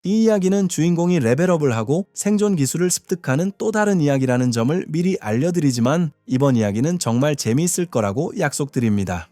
이 이야기는 주인공이 레벨업을 하고 생존 기술을 습득하는 또 다른 이야기라는 점을 미리 알려드리지만 이번 이야기는 정말 재미있을 거라고 약속드립니다.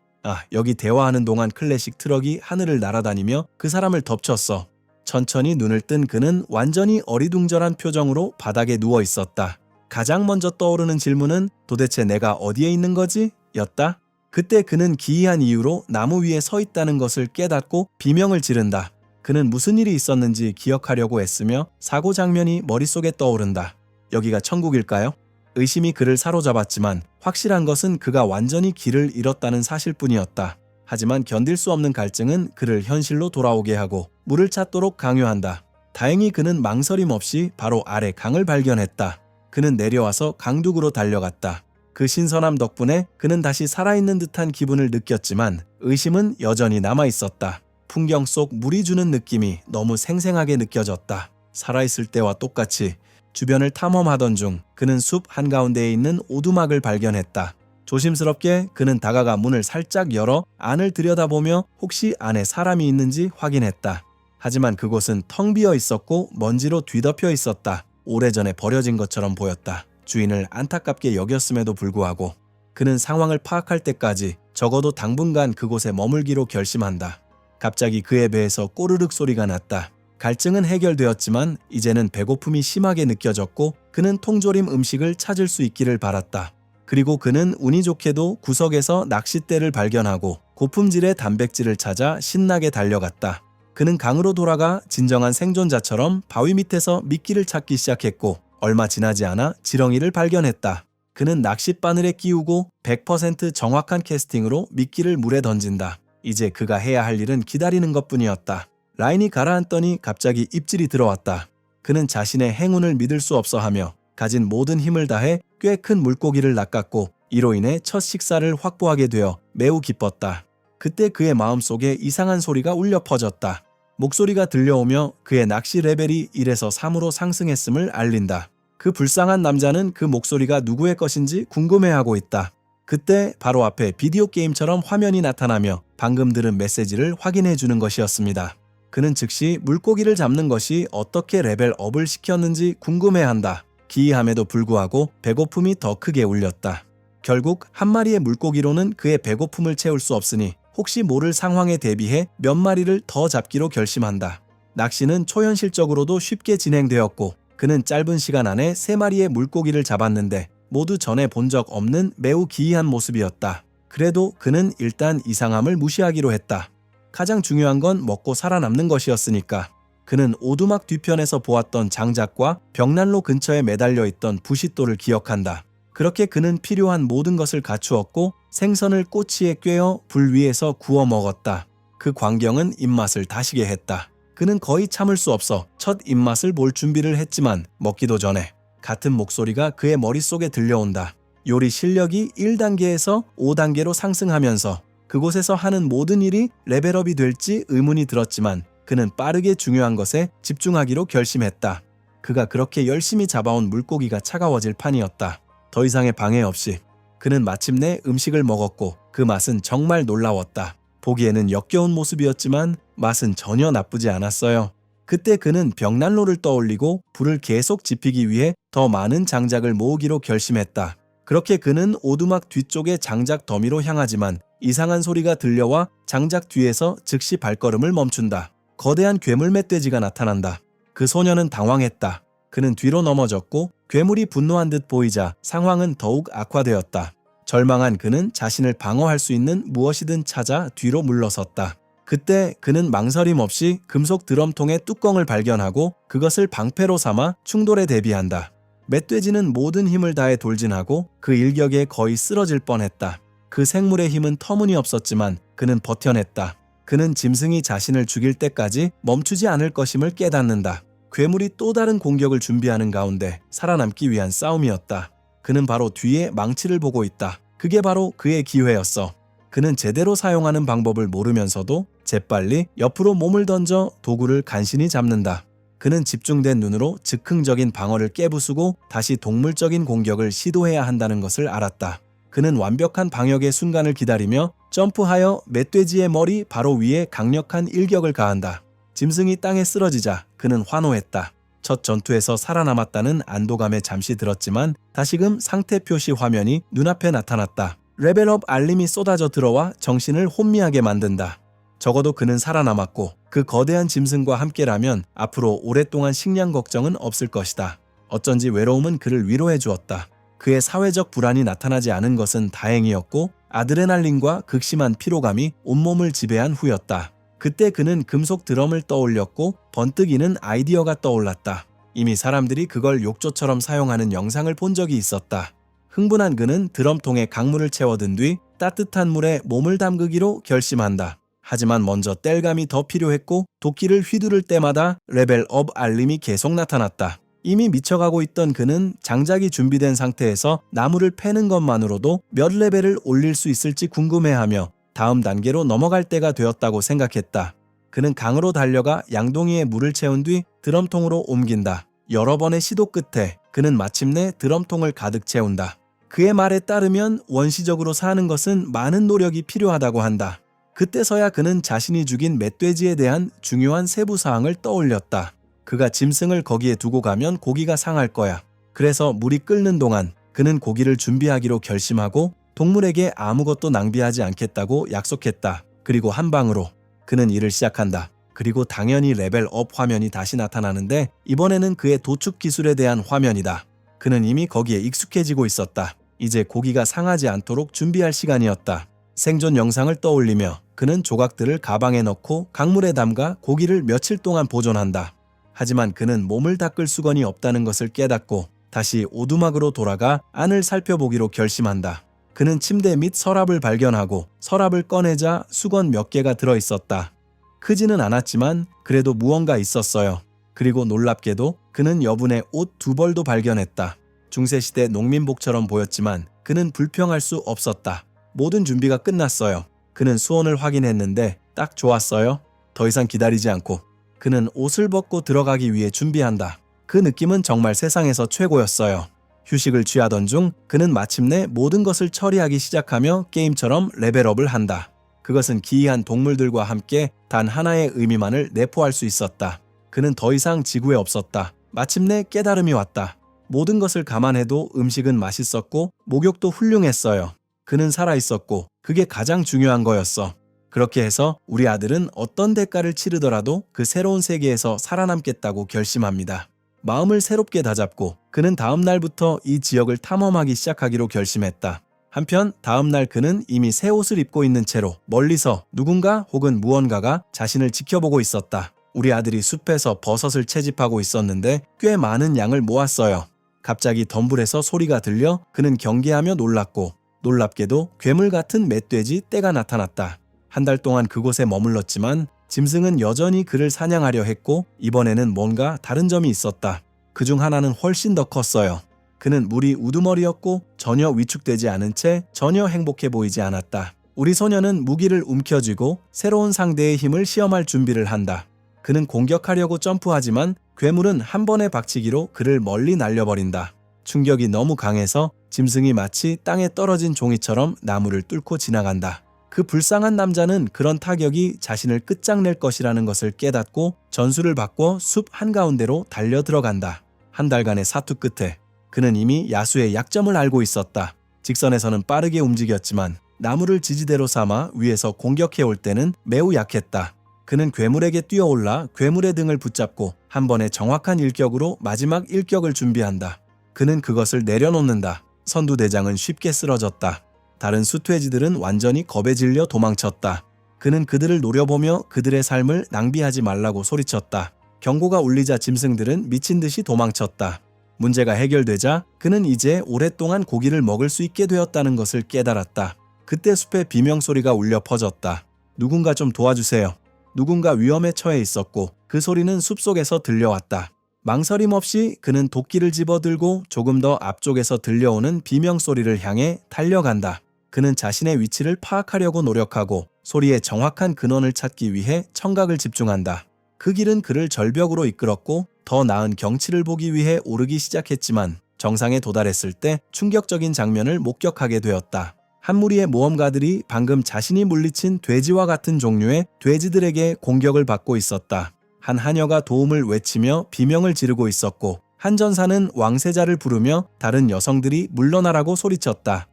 여기 대화하는 동안 클래식 트럭이 하늘을 날아다니며 그 사람을 덮쳤어. 천천히 눈을 뜬 그는 완전히 어리둥절한 표정으로 바닥에 누워 있었다. 가장 먼저 떠오르는 질문은 도대체 내가 어디에 있는 거지? 였다. 그때 그는 기이한 이유로 나무 위에 서 있다는 것을 깨닫고 비명을 지른다. 그는 무슨 일이 있었는지 기억하려고 애쓰며 사고 장면이 머릿속에 떠오른다. 여기가 천국일까요? 의심이 그를 사로잡았지만 확실한 것은 그가 완전히 길을 잃었다는 사실뿐이었다. 하지만 견딜 수 없는 갈증은 그를 현실로 돌아오게 하고 물을 찾도록 강요한다. 다행히 그는 망설임 없이 바로 아래 강을 발견했다. 그는 내려와서 강둑으로 달려갔다. 그 신선함 덕분에 그는 다시 살아있는 듯한 기분을 느꼈지만 의심은 여전히 남아있었다. 풍경 속 물이 주는 느낌이 너무 생생하게 느껴졌다. 살아있을 때와 똑같이 주변을 탐험하던 중 그는 숲 한가운데에 있는 오두막을 발견했다. 조심스럽게 그는 다가가 문을 살짝 열어 안을 들여다보며 혹시 안에 사람이 있는지 확인했다. 하지만 그곳은 텅 비어 있었고 먼지로 뒤덮여 있었다. 오래전에 버려진 것처럼 보였다. 주인을 안타깝게 여겼음에도 불구하고 그는 상황을 파악할 때까지 적어도 당분간 그곳에 머물기로 결심한다. 갑자기 그의 배에서 꼬르륵 소리가 났다. 갈증은 해결되었지만 이제는 배고픔이 심하게 느껴졌고 그는 통조림 음식을 찾을 수 있기를 바랐다. 그리고 그는 운이 좋게도 구석에서 낚싯대를 발견하고 고품질의 단백질을 찾아 신나게 달려갔다. 그는 강으로 돌아가 진정한 생존자처럼 바위 밑에서 미끼를 찾기 시작했고 얼마 지나지 않아 지렁이를 발견했다. 그는 낚싯바늘에 끼우고 100% 정확한 캐스팅으로 미끼를 물에 던진다. 이제 그가 해야 할 일은 기다리는 것뿐이었다. 라인이 가라앉더니 갑자기 입질이 들어왔다. 그는 자신의 행운을 믿을 수 없어하며 가진 모든 힘을 다해 꽤 큰 물고기를 낚았고 이로 인해 첫 식사를 확보하게 되어 매우 기뻤다. 그때 그의 마음속에 이상한 소리가 울려 퍼졌다. 목소리가 들려오며 그의 낚시 레벨이 1에서 3으로 상승했음을 알린다. 그 불쌍한 남자는 그 목소리가 누구의 것인지 궁금해하고 있다. 그때 바로 앞에 비디오 게임처럼 화면이 나타나며 방금 들은 메시지를 확인해 주는 것이었습니다. 그는 즉시 물고기를 잡는 것이 어떻게 레벨업을 시켰는지 궁금해한다. 기이함에도 불구하고 배고픔이 더 크게 울렸다. 결국 한 마리의 물고기로는 그의 배고픔을 채울 수 없으니 혹시 모를 상황에 대비해 몇 마리를 더 잡기로 결심한다. 낚시는 초현실적으로도 쉽게 진행되었고 그는 짧은 시간 안에 3마리의 물고기를 잡았는데 모두 전에 본 적 없는 매우 기이한 모습이었다. 그래도 그는 일단 이상함을 무시하기로 했다. 가장 중요한 건 먹고 살아남는 것이었으니까. 그는 오두막 뒤편에서 보았던 장작과 벽난로 근처에 매달려 있던 부싯돌을 기억한다. 그렇게 그는 필요한 모든 것을 갖추었고 생선을 꼬치에 꿰어 불 위에서 구워 먹었다. 그 광경은 입맛을 다시게 했다. 그는 거의 참을 수 없어 첫 입맛을 볼 준비를 했지만 먹기도 전에 같은 목소리가 그의 머릿속에 들려온다. 요리 실력이 1단계에서 5단계로 상승하면서 그곳에서 하는 모든 일이 레벨업이 될지 의문이 들었지만 그는 빠르게 중요한 것에 집중하기로 결심했다. 그가 그렇게 열심히 잡아온 물고기가 차가워질 판이었다. 더 이상의 방해 없이 그는 마침내 음식을 먹었고 그 맛은 정말 놀라웠다. 보기에는 역겨운 모습이었지만 맛은 전혀 나쁘지 않았어요. 그때 그는 벽난로를 떠올리고 불을 계속 지피기 위해 더 많은 장작을 모으기로 결심했다. 그렇게 그는 오두막 뒤쪽의 장작 더미로 향하지만 이상한 소리가 들려와 장작 뒤에서 즉시 발걸음을 멈춘다. 거대한 괴물 멧돼지가 나타난다. 그 소녀는 당황했다. 그는 뒤로 넘어졌고 괴물이 분노한 듯 보이자 상황은 더욱 악화되었다. 절망한 그는 자신을 방어할 수 있는 무엇이든 찾아 뒤로 물러섰다. 그때 그는 망설임 없이 금속 드럼통의 뚜껑을 발견하고 그것을 방패로 삼아 충돌에 대비한다. 멧돼지는 모든 힘을 다해 돌진하고 그 일격에 거의 쓰러질 뻔했다. 그 생물의 힘은 터무니없었지만 그는 버텨냈다. 그는 짐승이 자신을 죽일 때까지 멈추지 않을 것임을 깨닫는다. 괴물이 또 다른 공격을 준비하는 가운데 살아남기 위한 싸움이었다. 그는 바로 뒤에 망치를 보고 있다. 그게 바로 그의 기회였어. 그는 제대로 사용하는 방법을 모르면서도 재빨리 옆으로 몸을 던져 도구를 간신히 잡는다. 그는 집중된 눈으로 즉흥적인 방어를 깨부수고 다시 동물적인 공격을 시도해야 한다는 것을 알았다. 그는 완벽한 방역의 순간을 기다리며 점프하여 멧돼지의 머리 바로 위에 강력한 일격을 가한다. 짐승이 땅에 쓰러지자 그는 환호했다. 첫 전투에서 살아남았다는 안도감에 잠시 들었지만 다시금 상태 표시 화면이 눈앞에 나타났다. 레벨업 알림이 쏟아져 들어와 정신을 혼미하게 만든다. 적어도 그는 살아남았고 그 거대한 짐승과 함께라면 앞으로 오랫동안 식량 걱정은 없을 것이다. 어쩐지 외로움은 그를 위로해 주었다. 그의 사회적 불안이 나타나지 않은 것은 다행이었고 아드레날린과 극심한 피로감이 온몸을 지배한 후였다. 그때 그는 금속 드럼을 떠올렸고 번뜩이는 아이디어가 떠올랐다. 이미 사람들이 그걸 욕조처럼 사용하는 영상을 본 적이 있었다. 흥분한 그는 드럼통에 강물을 채워든 뒤 따뜻한 물에 몸을 담그기로 결심한다. 하지만 먼저 땔감이 더 필요했고 도끼를 휘두를 때마다 레벨업 알림이 계속 나타났다. 이미 미쳐가고 있던 그는 장작이 준비된 상태에서 나무를 패는 것만으로도 몇 레벨을 올릴 수 있을지 궁금해하며 다음 단계로 넘어갈 때가 되었다고 생각했다. 그는 강으로 달려가 양동이에 물을 채운 뒤 드럼통으로 옮긴다. 여러 번의 시도 끝에 그는 마침내 드럼통을 가득 채운다. 그의 말에 따르면 원시적으로 사는 것은 많은 노력이 필요하다고 한다. 그때서야 그는 자신이 죽인 멧돼지에 대한 중요한 세부사항을 떠올렸다. 그가 짐승을 거기에 두고 가면 고기가 상할 거야. 그래서 물이 끓는 동안 그는 고기를 준비하기로 결심하고 동물에게 아무것도 낭비하지 않겠다고 약속했다. 그리고 한 방으로 그는 일을 시작한다. 그리고 당연히 레벨업 화면이 다시 나타나는데 이번에는 그의 도축 기술에 대한 화면이다. 그는 이미 거기에 익숙해지고 있었다. 이제 고기가 상하지 않도록 준비할 시간이었다. 생존 영상을 떠올리며 그는 조각들을 가방에 넣고 강물에 담가 고기를 며칠 동안 보존한다. 하지만 그는 몸을 닦을 수건이 없다는 것을 깨닫고 다시 오두막으로 돌아가 안을 살펴보기로 결심한다. 그는 침대 및 서랍을 발견하고 서랍을 꺼내자 수건 몇 개가 들어있었다. 크지는 않았지만 그래도 무언가 있었어요. 그리고 놀랍게도 그는 여분의 옷 2벌도 발견했다. 중세시대 농민복처럼 보였지만 그는 불평할 수 없었다. 모든 준비가 끝났어요. 그는 수온을 확인했는데 딱 좋았어요. 더 이상 기다리지 않고 그는 옷을 벗고 들어가기 위해 준비한다. 그 느낌은 정말 세상에서 최고였어요. 휴식을 취하던 중 그는 마침내 모든 것을 처리하기 시작하며 게임처럼 레벨업을 한다. 그것은 기이한 동물들과 함께 단 하나의 의미만을 내포할 수 있었다. 그는 더 이상 지구에 없었다. 마침내 깨달음이 왔다. 모든 것을 감안해도 음식은 맛있었고 목욕도 훌륭했어요. 그는 살아있었고 그게 가장 중요한 거였어. 그렇게 해서 우리 아들은 어떤 대가를 치르더라도 그 새로운 세계에서 살아남겠다고 결심합니다. 마음을 새롭게 다잡고 그는 다음 날부터 이 지역을 탐험하기 시작하기로 결심했다. 한편 다음 날 그는 이미 새 옷을 입고 있는 채로 멀리서 누군가 혹은 무언가가 자신을 지켜보고 있었다. 우리 아들이 숲에서 버섯을 채집하고 있었는데 꽤 많은 양을 모았어요. 갑자기 덤불에서 소리가 들려 그는 경계하며 놀랐고 놀랍게도 괴물 같은 멧돼지 떼가 나타났다. 한 달 동안 그곳에 머물렀지만 짐승은 여전히 그를 사냥하려 했고 이번에는 뭔가 다른 점이 있었다. 그중 하나는 훨씬 더 컸어요. 그는 물이 우두머리였고 전혀 위축되지 않은 채 전혀 행복해 보이지 않았다. 우리 소녀는 무기를 움켜쥐고 새로운 상대의 힘을 시험할 준비를 한다. 그는 공격하려고 점프하지만 괴물은 한 번의 박치기로 그를 멀리 날려버린다. 충격이 너무 강해서 짐승이 마치 땅에 떨어진 종이처럼 나무를 뚫고 지나간다. 그 불쌍한 남자는 그런 타격이 자신을 끝장낼 것이라는 것을 깨닫고 전술을 바꿔 숲 한가운데로 달려 들어간다. 한 달간의 사투 끝에 그는 이미 야수의 약점을 알고 있었다. 직선에서는 빠르게 움직였지만 나무를 지지대로 삼아 위에서 공격해 올 때는 매우 약했다. 그는 괴물에게 뛰어올라 괴물의 등을 붙잡고 한 번의 정확한 일격으로 마지막 일격을 준비한다. 그는 그것을 내려놓는다. 선두대장은 쉽게 쓰러졌다. 다른 수퇴지들은 완전히 겁에 질려 도망쳤다. 그는 그들을 노려보며 그들의 삶을 낭비하지 말라고 소리쳤다. 경고가 울리자 짐승들은 미친 듯이 도망쳤다. 문제가 해결되자 그는 이제 오랫동안 고기를 먹을 수 있게 되었다는 것을 깨달았다. 그때 숲에 비명소리가 울려 퍼졌다. 누군가 좀 도와주세요. 누군가 위험에 처해 있었고 그 소리는 숲속에서 들려왔다. 망설임 없이 그는 도끼를 집어들고 조금 더 앞쪽에서 들려오는 비명소리를 향해 달려간다. 그는 자신의 위치를 파악하려고 노력하고 소리의 정확한 근원을 찾기 위해 청각을 집중한다. 그 길은 그를 절벽으로 이끌었고 더 나은 경치를 보기 위해 오르기 시작했지만 정상에 도달했을 때 충격적인 장면을 목격하게 되었다. 한 무리의 모험가들이 방금 자신이 물리친 돼지와 같은 종류의 돼지들에게 공격을 받고 있었다. 한 하녀가 도움을 외치며 비명을 지르고 있었고 한 전사는 왕세자를 부르며 다른 여성들이 물러나라고 소리쳤다.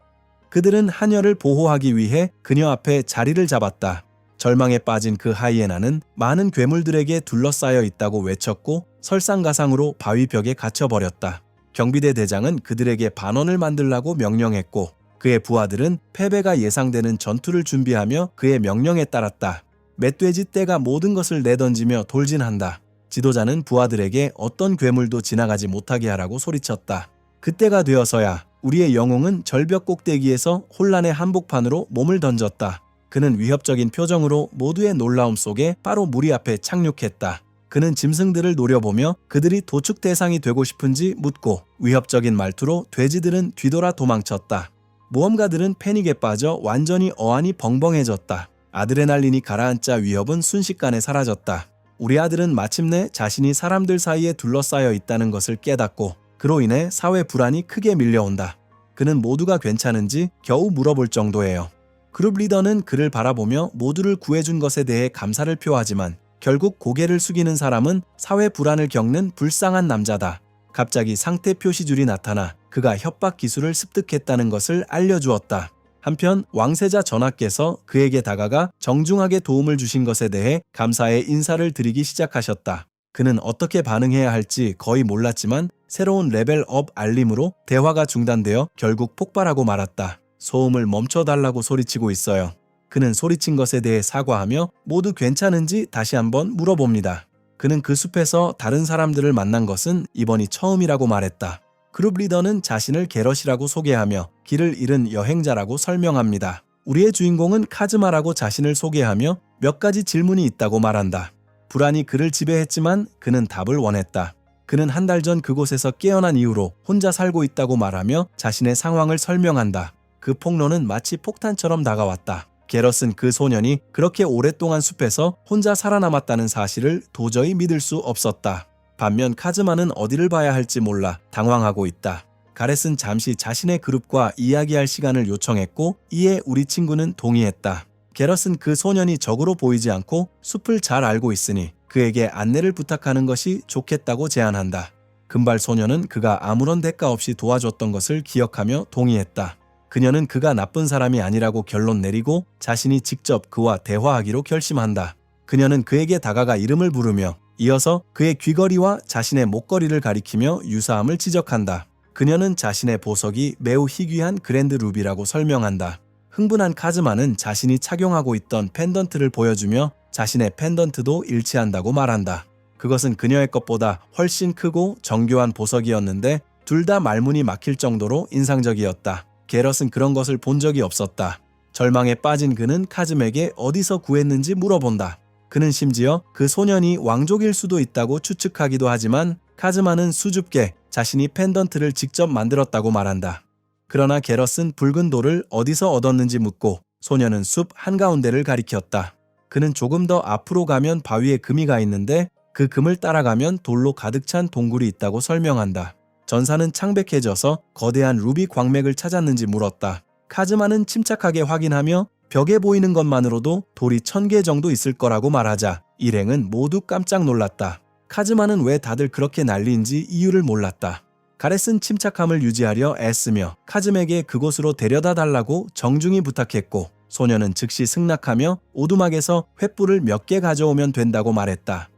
그들은 하녀를 보호하기 위해 그녀 앞에 자리를 잡았다. 절망에 빠진 그 하이에나는 많은 괴물들에게 둘러싸여 있다고 외쳤고 설상가상으로 바위벽에 갇혀버렸다. 경비대 대장은 그들에게 반원을 만들라고 명령했고 그의 부하들은 패배가 예상되는 전투를 준비하며 그의 명령에 따랐다. 멧돼지 떼가 모든 것을 내던지며 돌진한다. 지도자는 부하들에게 어떤 괴물도 지나가지 못하게 하라고 소리쳤다. 그때가 되어서야 우리의 영웅은 절벽 꼭대기에서 혼란의 한복판으로 몸을 던졌다. 그는 위협적인 표정으로 모두의 놀라움 속에 바로 무리 앞에 착륙했다. 그는 짐승들을 노려보며 그들이 도축 대상이 되고 싶은지 묻고 위협적인 말투로 돼지들은 뒤돌아 도망쳤다. 모험가들은 패닉에 빠져 완전히 어안이 벙벙해졌다. 아드레날린이 가라앉자 위협은 순식간에 사라졌다. 우리 아들은 마침내 자신이 사람들 사이에 둘러싸여 있다는 것을 깨닫고 그로 인해 사회 불안이 크게 밀려온다. 그는 모두가 괜찮은지 겨우 물어볼 정도예요. 그룹 리더는 그를 바라보며 모두를 구해준 것에 대해 감사를 표하지만 결국 고개를 숙이는 사람은 사회 불안을 겪는 불쌍한 남자다. 갑자기 상태 표시줄이 나타나 그가 협박 기술을 습득했다는 것을 알려주었다. 한편 왕세자 전하께서 그에게 다가가 정중하게 도움을 주신 것에 대해 감사의 인사를 드리기 시작하셨다. 그는 어떻게 반응해야 할지 거의 몰랐지만 새로운 레벨업 알림으로 대화가 중단되어 결국 폭발하고 말았다. 소음을 멈춰달라고 소리치고 있어요. 그는 소리친 것에 대해 사과하며 모두 괜찮은지 다시 한번 물어봅니다. 그는 그 숲에서 다른 사람들을 만난 것은 이번이 처음이라고 말했다. 그룹 리더는 자신을 게럿이라고 소개하며 길을 잃은 여행자라고 설명합니다. 우리의 주인공은 카즈마라고 자신을 소개하며 몇 가지 질문이 있다고 말한다. 불안이 그를 지배했지만 그는 답을 원했다. 그는 한 달 전 그곳에서 깨어난 이후로 혼자 살고 있다고 말하며 자신의 상황을 설명한다. 그 폭로는 마치 폭탄처럼 다가왔다. 게럿은 그 소년이 그렇게 오랫동안 숲에서 혼자 살아남았다는 사실을 도저히 믿을 수 없었다. 반면 카즈마는 어디를 봐야 할지 몰라 당황하고 있다. 가렛은 잠시 자신의 그룹과 이야기할 시간을 요청했고 이에 우리 친구는 동의했다. 게럿은 그 소년이 적으로 보이지 않고 숲을 잘 알고 있으니 그에게 안내를 부탁하는 것이 좋겠다고 제안한다. 금발 소년은 그가 아무런 대가 없이 도와줬던 것을 기억하며 동의했다. 그녀는 그가 나쁜 사람이 아니라고 결론 내리고 자신이 직접 그와 대화하기로 결심한다. 그녀는 그에게 다가가 이름을 부르며 이어서 그의 귀걸이와 자신의 목걸이를 가리키며 유사함을 지적한다. 그녀는 자신의 보석이 매우 희귀한 그랜드 루비라고 설명한다. 흥분한 카즈마는 자신이 착용하고 있던 펜던트를 보여주며 자신의 펜던트도 일치한다고 말한다. 그것은 그녀의 것보다 훨씬 크고 정교한 보석이었는데 둘 다 말문이 막힐 정도로 인상적이었다. 게럿은 그런 것을 본 적이 없었다. 절망에 빠진 그는 카즘에게 어디서 구했는지 물어본다. 그는 심지어 그 소년이 왕족일 수도 있다고 추측하기도 하지만 카즈마는 수줍게 자신이 펜던트를 직접 만들었다고 말한다. 그러나 게럿은 붉은 돌을 어디서 얻었는지 묻고 소년은 숲 한가운데를 가리켰다. 그는 조금 더 앞으로 가면 바위에 금이 가 있는데 그 금을 따라가면 돌로 가득 찬 동굴이 있다고 설명한다. 전사는 창백해져서 거대한 루비 광맥을 찾았는지 물었다. 카즈마는 침착하게 확인하며 벽에 보이는 것만으로도 돌이 1000개 정도 있을 거라고 말하자 일행은 모두 깜짝 놀랐다. 카즈마는 왜 다들 그렇게 난리인지 이유를 몰랐다. 가렛은 침착함을 유지하려 애쓰며 카즘에게 그곳으로 데려다 달라고 정중히 부탁했고 소녀는 즉시 승낙하며 오두막에서 횃불을 몇 개 가져오면 된다고 말했다.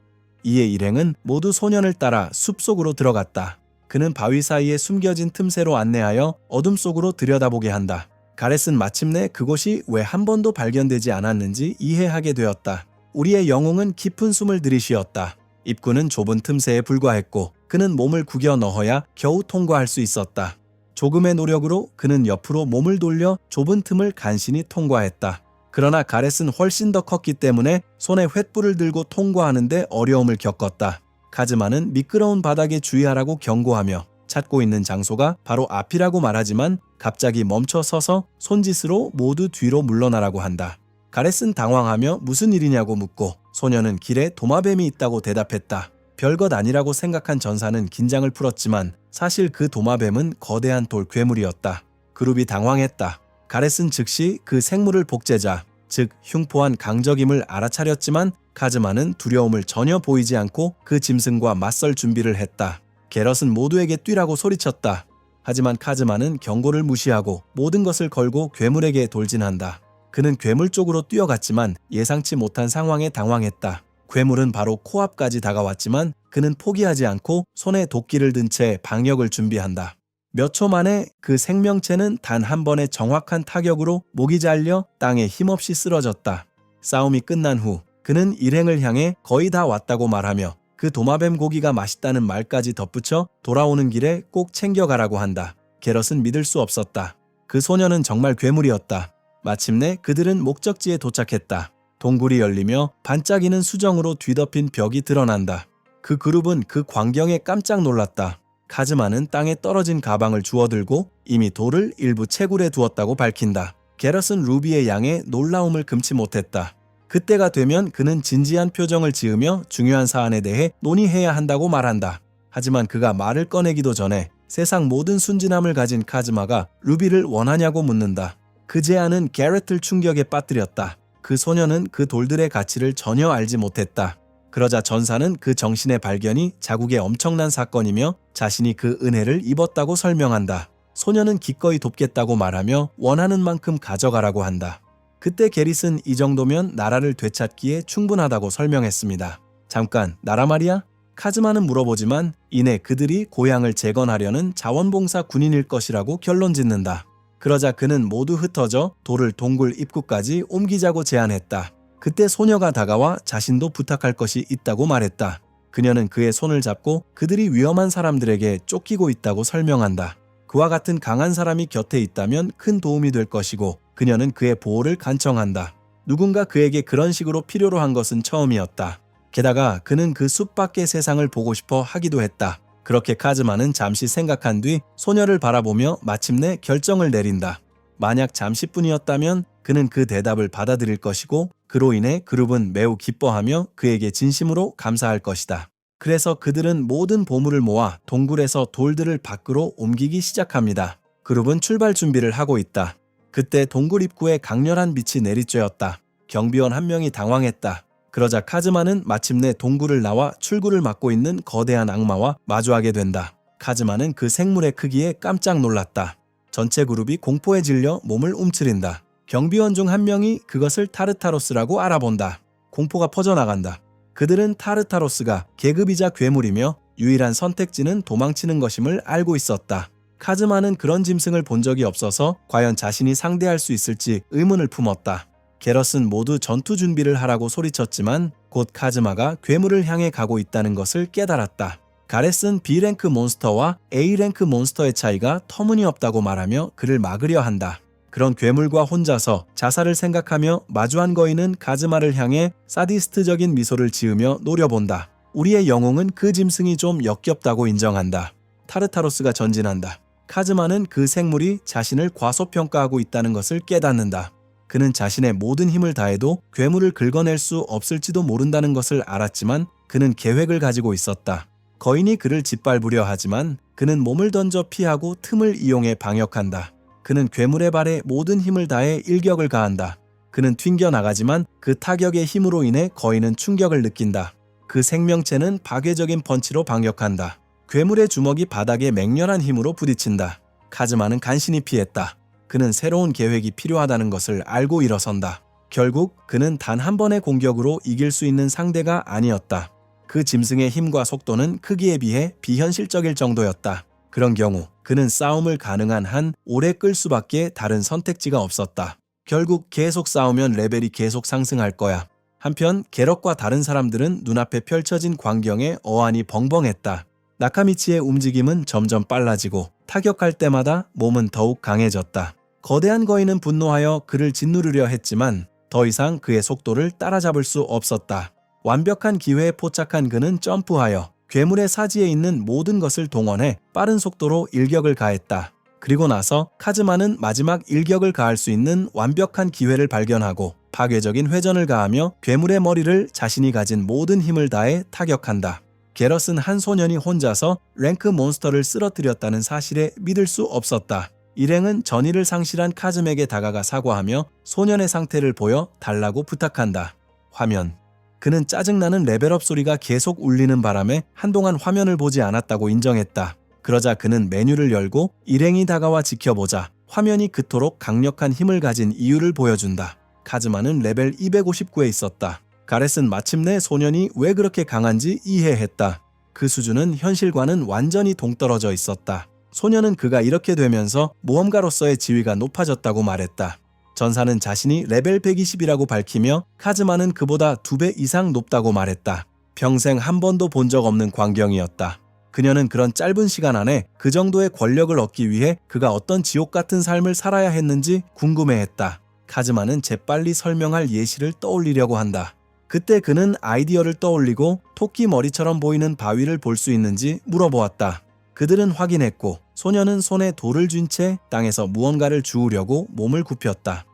이에 일행은 모두 소년을 따라 숲속으로 들어갔다. 그는 바위 사이에 숨겨진 틈새로 안내하여 어둠 속으로 들여다보게 한다. 가렛은 마침내 그곳이 왜 한 번도 발견되지 않았는지 이해하게 되었다. 우리의 영웅은 깊은 숨을 들이쉬었다. 입구는 좁은 틈새에 불과했고 그는 몸을 구겨 넣어야 겨우 통과할 수 있었다. 조금의 노력으로 그는 옆으로 몸을 돌려 좁은 틈을 간신히 통과했다. 그러나 가렛은 훨씬 더 컸기 때문에 손에 횃불을 들고 통과하는데 어려움을 겪었다. 카즈마는 미끄러운 바닥에 주의하라고 경고하며 찾고 있는 장소가 바로 앞이라고 말하지만 갑자기 멈춰 서서 손짓으로 모두 뒤로 물러나라고 한다. 가렛은 당황하며 무슨 일이냐고 묻고 소녀는 길에 도마뱀이 있다고 대답했다. 별것 아니라고 생각한 전사는 긴장을 풀었지만 사실 그 도마뱀은 거대한 돌 괴물이었다. 그룹이 당황했다. 가렛은 즉시 그 생물을 복제자, 즉 흉포한 강적임을 알아차렸지만 카즈마는 두려움을 전혀 보이지 않고 그 짐승과 맞설 준비를 했다. 게럿은 모두에게 뛰라고 소리쳤다. 하지만 카즈마는 경고를 무시하고 모든 것을 걸고 괴물에게 돌진한다. 그는 괴물 쪽으로 뛰어갔지만 예상치 못한 상황에 당황했다. 괴물은 바로 코앞까지 다가왔지만 그는 포기하지 않고 손에 도끼를 든 채 방역을 준비한다. 몇 초 만에 그 생명체는 단 한 번의 정확한 타격으로 목이 잘려 땅에 힘없이 쓰러졌다. 싸움이 끝난 후 그는 일행을 향해 거의 다 왔다고 말하며 그 도마뱀 고기가 맛있다는 말까지 덧붙여 돌아오는 길에 꼭 챙겨가라고 한다. 게럿은 믿을 수 없었다. 그 소녀는 정말 괴물이었다. 마침내 그들은 목적지에 도착했다. 동굴이 열리며 반짝이는 수정으로 뒤덮인 벽이 드러난다. 그 그룹은 그 광경에 깜짝 놀랐다. 카즈마는 땅에 떨어진 가방을 주워들고 이미 돌을 일부 채굴해 두었다고 밝힌다. 게럿은 루비의 양에 놀라움을 금치 못했다. 그때가 되면 그는 진지한 표정을 지으며 중요한 사안에 대해 논의해야 한다고 말한다. 하지만 그가 말을 꺼내기도 전에 세상 모든 순진함을 가진 카즈마가 루비를 원하냐고 묻는다. 그 제안은 게렛을 충격에 빠뜨렸다. 그 소녀는 그 돌들의 가치를 전혀 알지 못했다. 그러자 전사는 그 정신의 발견이 자국의 엄청난 사건이며 자신이 그 은혜를 입었다고 설명한다. 소녀는 기꺼이 돕겠다고 말하며 원하는 만큼 가져가라고 한다. 그때 게릿은 이 정도면 나라를 되찾기에 충분하다고 설명했습니다. 잠깐, 나라 말이야? 카즈마는 물어보지만 이내 그들이 고향을 재건하려는 자원봉사 군인일 것이라고 결론짓는다. 그러자 그는 모두 흩어져 돌을 동굴 입구까지 옮기자고 제안했다. 그때 소녀가 다가와 자신도 부탁할 것이 있다고 말했다. 그녀는 그의 손을 잡고 그들이 위험한 사람들에게 쫓기고 있다고 설명한다. 그와 같은 강한 사람이 곁에 있다면 큰 도움이 될 것이고 그녀는 그의 보호를 간청한다. 누군가 그에게 그런 식으로 필요로 한 것은 처음이었다. 게다가 그는 그 숲 밖의 세상을 보고 싶어 하기도 했다. 그렇게 카즈마는 잠시 생각한 뒤 소녀를 바라보며 마침내 결정을 내린다. 만약 잠시뿐이었다면 그는 그 대답을 받아들일 것이고 그로 인해 그룹은 매우 기뻐하며 그에게 진심으로 감사할 것이다. 그래서 그들은 모든 보물을 모아 동굴에서 돌들을 밖으로 옮기기 시작합니다. 그룹은 출발 준비를 하고 있다. 그때 동굴 입구에 강렬한 빛이 내리쬐었다. 경비원 한 명이 당황했다. 그러자 카즈마는 마침내 동굴을 나와 출구를 막고 있는 거대한 악마와 마주하게 된다. 카즈마는 그 생물의 크기에 깜짝 놀랐다. 전체 그룹이 공포에 질려 몸을 움츠린다. 경비원 중 한 명이 그것을 타르타로스라고 알아본다. 공포가 퍼져나간다. 그들은 타르타로스가 계급이자 괴물이며 유일한 선택지는 도망치는 것임을 알고 있었다. 카즈마는 그런 짐승을 본 적이 없어서 과연 자신이 상대할 수 있을지 의문을 품었다. 게럿은 모두 전투 준비를 하라고 소리쳤지만 곧 카즈마가 괴물을 향해 가고 있다는 것을 깨달았다. 가렛은 B랭크 몬스터와 A랭크 몬스터의 차이가 터무니없다고 말하며 그를 막으려 한다. 그런 괴물과 혼자서 자살을 생각하며 마주한 거인은 카즈마를 향해 사디스트적인 미소를 지으며 노려본다. 우리의 영웅은 그 짐승이 좀 역겹다고 인정한다. 타르타로스가 전진한다. 카즈마는 그 생물이 자신을 과소평가하고 있다는 것을 깨닫는다. 그는 자신의 모든 힘을 다해도 괴물을 긁어낼 수 없을지도 모른다는 것을 알았지만 그는 계획을 가지고 있었다. 거인이 그를 짓밟으려 하지만 그는 몸을 던져 피하고 틈을 이용해 방역한다. 그는 괴물의 발에 모든 힘을 다해 일격을 가한다. 그는 튕겨나가지만 그 타격의 힘으로 인해 거인은 충격을 느낀다. 그 생명체는 파괴적인 펀치로 반격한다. 괴물의 주먹이 바닥에 맹렬한 힘으로 부딪힌다. 카즈마는 간신히 피했다. 그는 새로운 계획이 필요하다는 것을 알고 일어선다. 결국 그는 단 한 번의 공격으로 이길 수 있는 상대가 아니었다. 그 짐승의 힘과 속도는 크기에 비해 비현실적일 정도였다. 그런 경우 그는 싸움을 가능한 한 오래 끌 수밖에 다른 선택지가 없었다. 결국 계속 싸우면 레벨이 계속 상승할 거야. 한편 게럿과 다른 사람들은 눈앞에 펼쳐진 광경에 어안이 벙벙했다. 나카미치의 움직임은 점점 빨라지고 타격할 때마다 몸은 더욱 강해졌다. 거대한 거인은 분노하여 그를 짓누르려 했지만 더 이상 그의 속도를 따라잡을 수 없었다. 완벽한 기회에 포착한 그는 점프하여 괴물의 사지에 있는 모든 것을 동원해 빠른 속도로 일격을 가했다. 그리고 나서 카즈마는 마지막 일격을 가할 수 있는 완벽한 기회를 발견하고 파괴적인 회전을 가하며 괴물의 머리를 자신이 가진 모든 힘을 다해 타격한다. 게럿은 한 소년이 혼자서 랭크 몬스터를 쓰러뜨렸다는 사실에 믿을 수 없었다. 일행은 전의를 상실한 카즈맥에 다가가 사과하며 소년의 상태를 보여 달라고 부탁한다. 화면 그는 짜증나는 레벨업 소리가 계속 울리는 바람에 한동안 화면을 보지 않았다고 인정했다. 그러자 그는 메뉴를 열고 일행이 다가와 지켜보자 화면이 그토록 강력한 힘을 가진 이유를 보여준다. 카즈마는 레벨 259에 있었다. 가렛은 마침내 소년이 왜 그렇게 강한지 이해했다. 그 수준은 현실과는 완전히 동떨어져 있었다. 소년은 그가 이렇게 되면서 모험가로서의 지위가 높아졌다고 말했다. 전사는 자신이 레벨 120이라고 밝히며 카즈마는 그보다 2배 이상 높다고 말했다. 평생 한 번도 본 적 없는 광경이었다. 그녀는 그런 짧은 시간 안에 그 정도의 권력을 얻기 위해 그가 어떤 지옥 같은 삶을 살아야 했는지 궁금해했다. 카즈마는 재빨리 설명할 예시를 떠올리려고 한다. 그때 그는 아이디어를 떠올리고 토끼 머리처럼 보이는 바위를 볼 수 있는지 물어보았다. 그들은 확인했고 소녀는 손에 돌을 쥔 채 땅에서 무언가를 주우려고 몸을 굽혔다.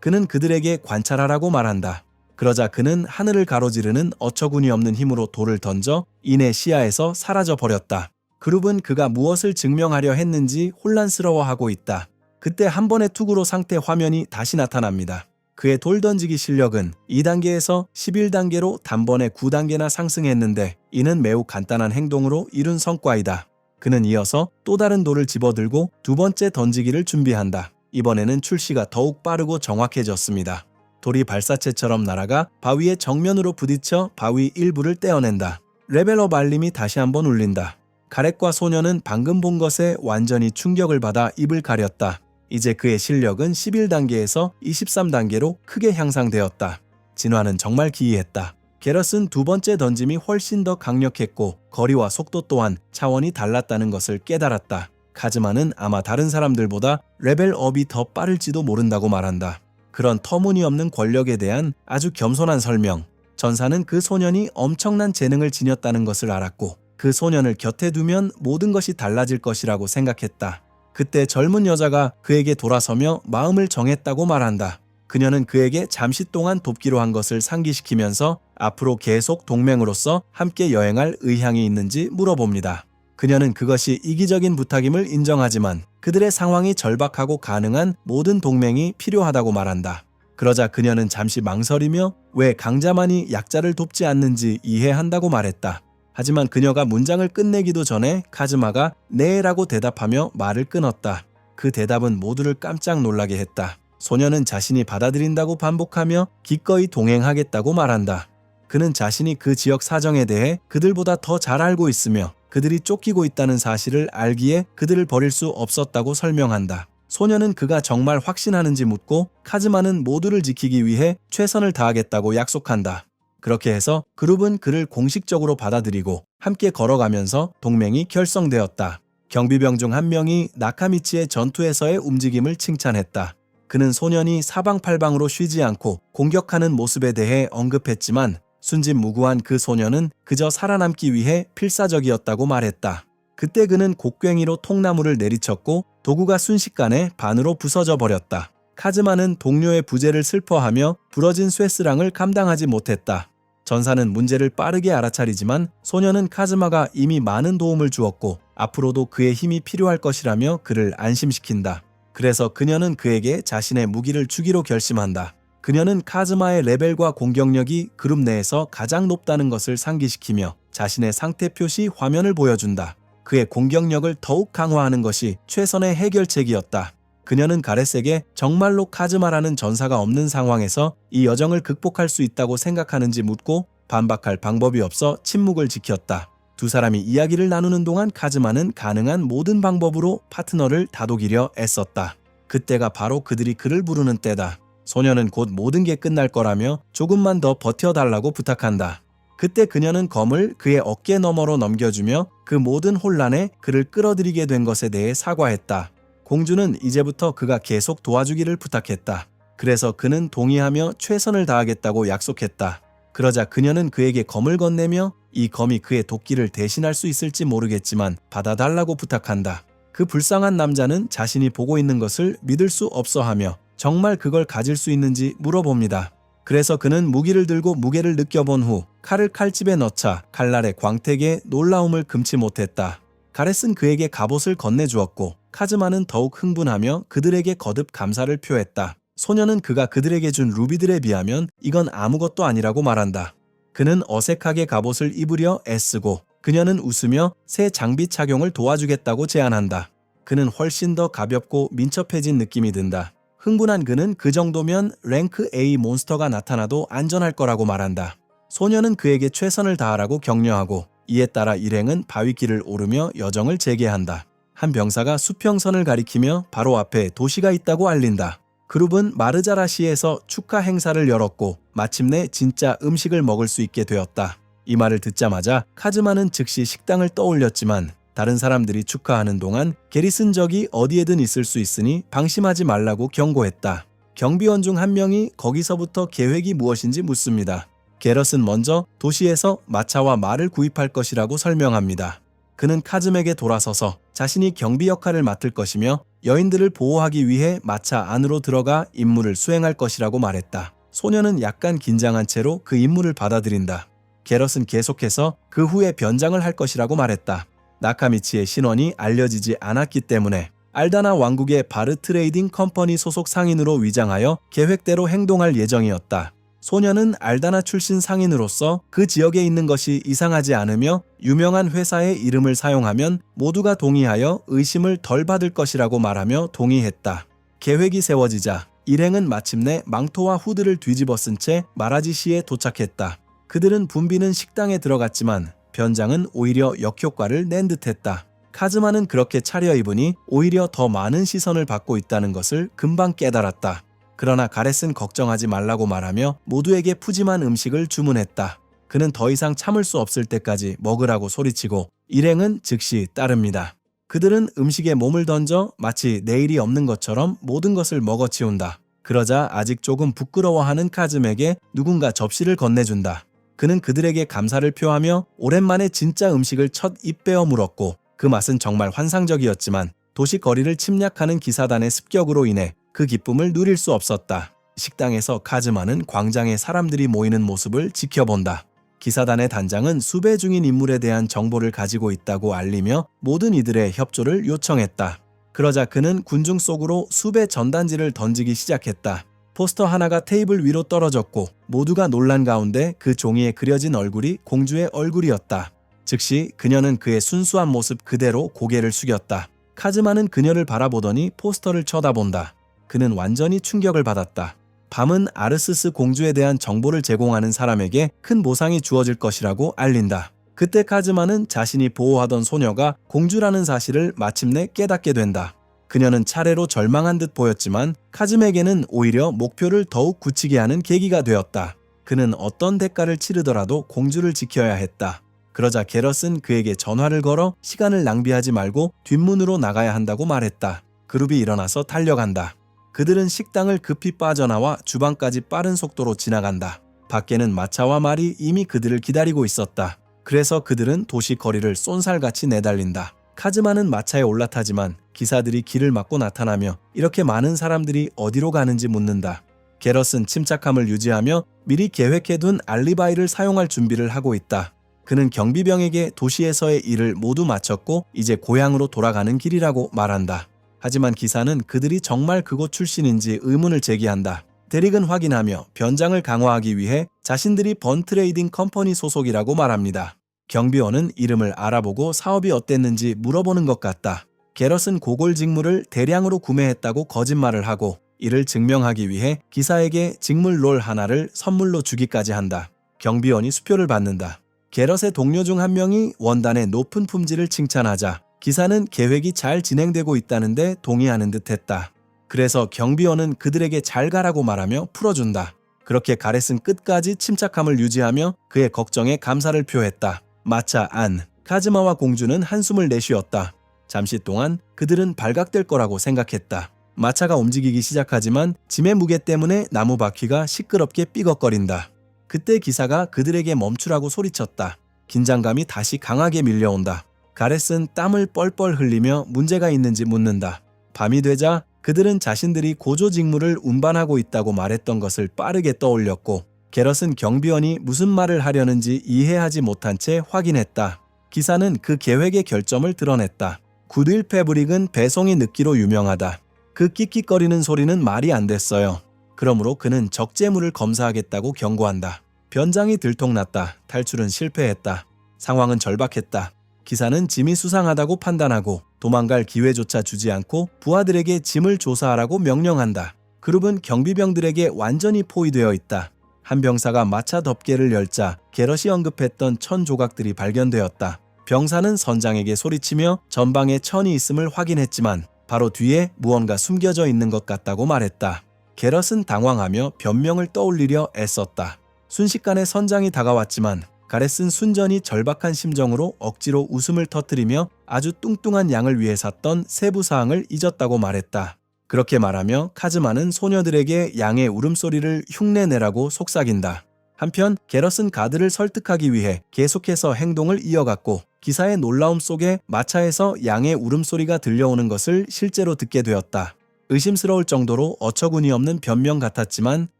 그는 그들에게 관찰하라고 말한다. 그러자 그는 하늘을 가로지르는 어처구니 없는 힘으로 돌을 던져 이내 시야에서 사라져 버렸다. 그룹은 그가 무엇을 증명하려 했는지 혼란스러워하고 있다. 그때 한 번의 투구로 상태 화면이 다시 나타납니다. 그의 돌 던지기 실력은 2단계에서 11단계로 단번에 9단계나 상승했는데 이는 매우 간단한 행동으로 이룬 성과이다. 그는 이어서 또 다른 돌을 집어들고 두 번째 던지기를 준비한다. 이번에는 출시가 더욱 빠르고 정확해졌습니다. 돌이 발사체처럼 날아가 바위의 정면으로 부딪혀 바위 일부를 떼어낸다. 레벨업 알림이 다시 한번 울린다. 가렛과 소녀는 방금 본 것에 완전히 충격을 받아 입을 가렸다. 이제 그의 실력은 11단계에서 23단계로 크게 향상되었다. 진화는 정말 기이했다. 게럿은 두 번째 던짐이 훨씬 더 강력했고 거리와 속도 또한 차원이 달랐다는 것을 깨달았다. 카즈마는 아마 다른 사람들보다 레벨업이 더 빠를지도 모른다고 말한다. 그런 터무니없는 권력에 대한 아주 겸손한 설명. 전사는 그 소년이 엄청난 재능을 지녔다는 것을 알았고 그 소년을 곁에 두면 모든 것이 달라질 것이라고 생각했다. 그때 젊은 여자가 그에게 돌아서며 마음을 정했다고 말한다. 그녀는 그에게 잠시 동안 돕기로 한 것을 상기시키면서 앞으로 계속 동맹으로서 함께 여행할 의향이 있는지 물어봅니다. 그녀는 그것이 이기적인 부탁임을 인정하지만 그들의 상황이 절박하고 가능한 모든 동맹이 필요하다고 말한다. 그러자 그녀는 잠시 망설이며 왜 강자만이 약자를 돕지 않는지 이해한다고 말했다. 하지만 그녀가 문장을 끝내기도 전에 카즈마가 네라고 대답하며 말을 끊었다. 그 대답은 모두를 깜짝 놀라게 했다. 소녀는 자신이 받아들인다고 반복하며 기꺼이 동행하겠다고 말한다. 그는 자신이 그 지역 사정에 대해 그들보다 더 잘 알고 있으며 그들이 쫓기고 있다는 사실을 알기에 그들을 버릴 수 없었다고 설명한다. 소녀는 그가 정말 확신하는지 묻고 카즈마는 모두를 지키기 위해 최선을 다하겠다고 약속한다. 그렇게 해서 그룹은 그를 공식적으로 받아들이고 함께 걸어가면서 동맹이 결성되었다. 경비병 중 한 명이 나카미치의 전투에서의 움직임을 칭찬했다. 그는 소년이 사방팔방으로 쉬지 않고 공격하는 모습에 대해 언급했지만 순진무구한 그 소년은 그저 살아남기 위해 필사적이었다고 말했다. 그때 그는 곡괭이로 통나무를 내리쳤고 도구가 순식간에 반으로 부서져 버렸다. 카즈마는 동료의 부재를 슬퍼하며 부러진 쇠스랑을 감당하지 못했다. 전사는 문제를 빠르게 알아차리지만 소년은 카즈마가 이미 많은 도움을 주었고 앞으로도 그의 힘이 필요할 것이라며 그를 안심시킨다. 그래서 그녀는 그에게 자신의 무기를 주기로 결심한다. 그녀는 카즈마의 레벨과 공격력이 그룹 내에서 가장 높다는 것을 상기시키며 자신의 상태 표시 화면을 보여준다. 그의 공격력을 더욱 강화하는 것이 최선의 해결책이었다. 그녀는 가렛에게 정말로 카즈마라는 전사가 없는 상황에서 이 여정을 극복할 수 있다고 생각하는지 묻고 반박할 방법이 없어 침묵을 지켰다. 두 사람이 이야기를 나누는 동안 카즈마는 가능한 모든 방법으로 파트너를 다독이려 애썼다. 그때가 바로 그들이 그를 부르는 때다. 소녀는 곧 모든 게 끝날 거라며 조금만 더 버텨달라고 부탁한다. 그때 그녀는 검을 그의 어깨 너머로 넘겨주며 그 모든 혼란에 그를 끌어들이게 된 것에 대해 사과했다. 공주는 이제부터 그가 계속 도와주기를 부탁했다. 그래서 그는 동의하며 최선을 다하겠다고 약속했다. 그러자 그녀는 그에게 검을 건네며 이 검이 그의 도끼를 대신할 수 있을지 모르겠지만 받아달라고 부탁한다. 그 불쌍한 남자는 자신이 보고 있는 것을 믿을 수 없어하며 정말 그걸 가질 수 있는지 물어봅니다. 그래서 그는 무기를 들고 무게를 느껴본 후 칼을 칼집에 넣자 칼날의 광택에 놀라움을 금치 못했다. 가렛은 그에게 갑옷을 건네주었고 카즈마는 더욱 흥분하며 그들에게 거듭 감사를 표했다. 소녀는 그가 그들에게 준 루비들에 비하면 이건 아무것도 아니라고 말한다. 그는 어색하게 갑옷을 입으려 애쓰고 그녀는 웃으며 새 장비 착용을 도와주겠다고 제안한다. 그는 훨씬 더 가볍고 민첩해진 느낌이 든다. 흥분한 그는 그 정도면 랭크 A 몬스터가 나타나도 안전할 거라고 말한다. 소녀는 그에게 최선을 다하라고 격려하고 이에 따라 일행은 바위길을 오르며 여정을 재개한다. 한 병사가 수평선을 가리키며 바로 앞에 도시가 있다고 알린다. 그룹은 마르자라시에서 축하 행사를 열었고 마침내 진짜 음식을 먹을 수 있게 되었다. 이 말을 듣자마자 카즈마는 즉시 식당을 떠올렸지만 다른 사람들이 축하하는 동안 게리슨 적이 어디에든 있을 수 있으니 방심하지 말라고 경고했다. 경비원 중 한 명이 거기서부터 계획이 무엇인지 묻습니다. 게럿은 먼저 도시에서 마차와 말을 구입할 것이라고 설명합니다. 그는 카즘에게 돌아서서 자신이 경비 역할을 맡을 것이며 여인들을 보호하기 위해 마차 안으로 들어가 임무를 수행할 것이라고 말했다. 소녀는 약간 긴장한 채로 그 임무를 받아들인다. 게럿은 계속해서 그 후에 변장을 할 것이라고 말했다. 나카미치의 신원이 알려지지 않았기 때문에 알다나 왕국의 바르 트레이딩 컴퍼니 소속 상인으로 위장하여 계획대로 행동할 예정이었다. 소녀는 알다나 출신 상인으로서 그 지역에 있는 것이 이상하지 않으며 유명한 회사의 이름을 사용하면 모두가 동의하여 의심을 덜 받을 것이라고 말하며 동의했다. 계획이 세워지자 일행은 마침내 망토와 후드를 뒤집어 쓴 채 마라지시에 도착했다. 그들은 붐비는 식당에 들어갔지만 변장은 오히려 역효과를 낸 듯했다. 카즈마는 그렇게 차려입으니 오히려 더 많은 시선을 받고 있다는 것을 금방 깨달았다. 그러나 가렛은 걱정하지 말라고 말하며 모두에게 푸짐한 음식을 주문했다. 그는 더 이상 참을 수 없을 때까지 먹으라고 소리치고 일행은 즉시 따릅니다. 그들은 음식에 몸을 던져 마치 내일이 없는 것처럼 모든 것을 먹어치운다. 그러자 아직 조금 부끄러워하는 카즘에게 누군가 접시를 건네준다. 그는 그들에게 감사를 표하며 오랜만에 진짜 음식을 첫 입 베어 물었고 그 맛은 정말 환상적이었지만 도시 거리를 침략하는 기사단의 습격으로 인해 그 기쁨을 누릴 수 없었다. 식당에서 카즈마는 광장에 사람들이 모이는 모습을 지켜본다. 기사단의 단장은 수배 중인 인물에 대한 정보를 가지고 있다고 알리며 모든 이들의 협조를 요청했다. 그러자 그는 군중 속으로 수배 전단지를 던지기 시작했다. 포스터 하나가 테이블 위로 떨어졌고 모두가 놀란 가운데 그 종이에 그려진 얼굴이 공주의 얼굴이었다. 즉시 그녀는 그의 순수한 모습 그대로 고개를 숙였다. 카즈마는 그녀를 바라보더니 포스터를 쳐다본다. 그는 완전히 충격을 받았다. 밤은 아르스스 공주에 대한 정보를 제공하는 사람에게 큰 보상이 주어질 것이라고 알린다. 그때 카즈마는 자신이 보호하던 소녀가 공주라는 사실을 마침내 깨닫게 된다. 그녀는 차례로 절망한 듯 보였지만 카즈에게는 오히려 목표를 더욱 굳히게 하는 계기가 되었다. 그는 어떤 대가를 치르더라도 공주를 지켜야 했다. 그러자 게럿은 그에게 전화를 걸어 시간을 낭비하지 말고 뒷문으로 나가야 한다고 말했다. 그룹이 일어나서 달려간다. 그들은 식당을 급히 빠져나와 주방까지 빠른 속도로 지나간다. 밖에는 마차와 말이 이미 그들을 기다리고 있었다. 그래서 그들은 도시 거리를 쏜살같이 내달린다. 카즈마는 마차에 올라타지만 기사들이 길을 막고 나타나며 이렇게 많은 사람들이 어디로 가는지 묻는다. 게럿은 침착함을 유지하며 미리 계획해둔 알리바이를 사용할 준비를 하고 있다. 그는 경비병에게 도시에서의 일을 모두 마쳤고 이제 고향으로 돌아가는 길이라고 말한다. 하지만 기사는 그들이 정말 그곳 출신인지 의문을 제기한다. 대릭은 확인하며 변장을 강화하기 위해 자신들이 번트레이딩 컴퍼니 소속이라고 말합니다. 경비원은 이름을 알아보고 사업이 어땠는지 물어보는 것 같다. 게럿은 고골 직물을 대량으로 구매했다고 거짓말을 하고 이를 증명하기 위해 기사에게 직물 롤 하나를 선물로 주기까지 한다. 경비원이 수표를 받는다. 게럿의 동료 중 한 명이 원단의 높은 품질을 칭찬하자 기사는 계획이 잘 진행되고 있다는데 동의하는 듯했다. 그래서 경비원은 그들에게 잘 가라고 말하며 풀어준다. 그렇게 가렛은 끝까지 침착함을 유지하며 그의 걱정에 감사를 표했다. 마차 안, 카즈마와 공주는 한숨을 내쉬었다. 잠시 동안 그들은 발각될 거라고 생각했다. 마차가 움직이기 시작하지만 짐의 무게 때문에 나무 바퀴가 시끄럽게 삐걱거린다. 그때 기사가 그들에게 멈추라고 소리쳤다. 긴장감이 다시 강하게 밀려온다. 가렛은 땀을 뻘뻘 흘리며 문제가 있는지 묻는다. 밤이 되자 그들은 자신들이 고조 직무를 운반하고 있다고 말했던 것을 빠르게 떠올렸고 게럿은 경비원이 무슨 말을 하려는지 이해하지 못한 채 확인했다. 기사는 그 계획의 결점을 드러냈다. 굿윌 패브릭은 배송이 늦기로 유명하다. 그 끽끽거리는 소리는 말이 안 됐어요. 그러므로 그는 적재물을 검사하겠다고 경고한다. 변장이 들통났다. 탈출은 실패했다. 상황은 절박했다. 기사는 짐이 수상하다고 판단하고 도망갈 기회조차 주지 않고 부하들에게 짐을 조사하라고 명령한다. 그룹은 경비병들에게 완전히 포위되어 있다. 한 병사가 마차 덮개를 열자 게럿이 언급했던 천 조각들이 발견되었다. 병사는 선장에게 소리치며 전방에 천이 있음을 확인했지만 바로 뒤에 무언가 숨겨져 있는 것 같다고 말했다. 게럿은 당황하며 변명을 떠올리려 애썼다. 순식간에 선장이 다가왔지만 가렛은 순전히 절박한 심정으로 억지로 웃음을 터뜨리며 아주 뚱뚱한 양을 위해 샀던 세부사항을 잊었다고 말했다. 그렇게 말하며 카즈마는 소녀들에게 양의 울음소리를 흉내내라고 속삭인다. 한편 게럿은 가드를 설득하기 위해 계속해서 행동을 이어갔고 기사의 놀라움 속에 마차에서 양의 울음소리가 들려오는 것을 실제로 듣게 되었다. 의심스러울 정도로 어처구니 없는 변명 같았지만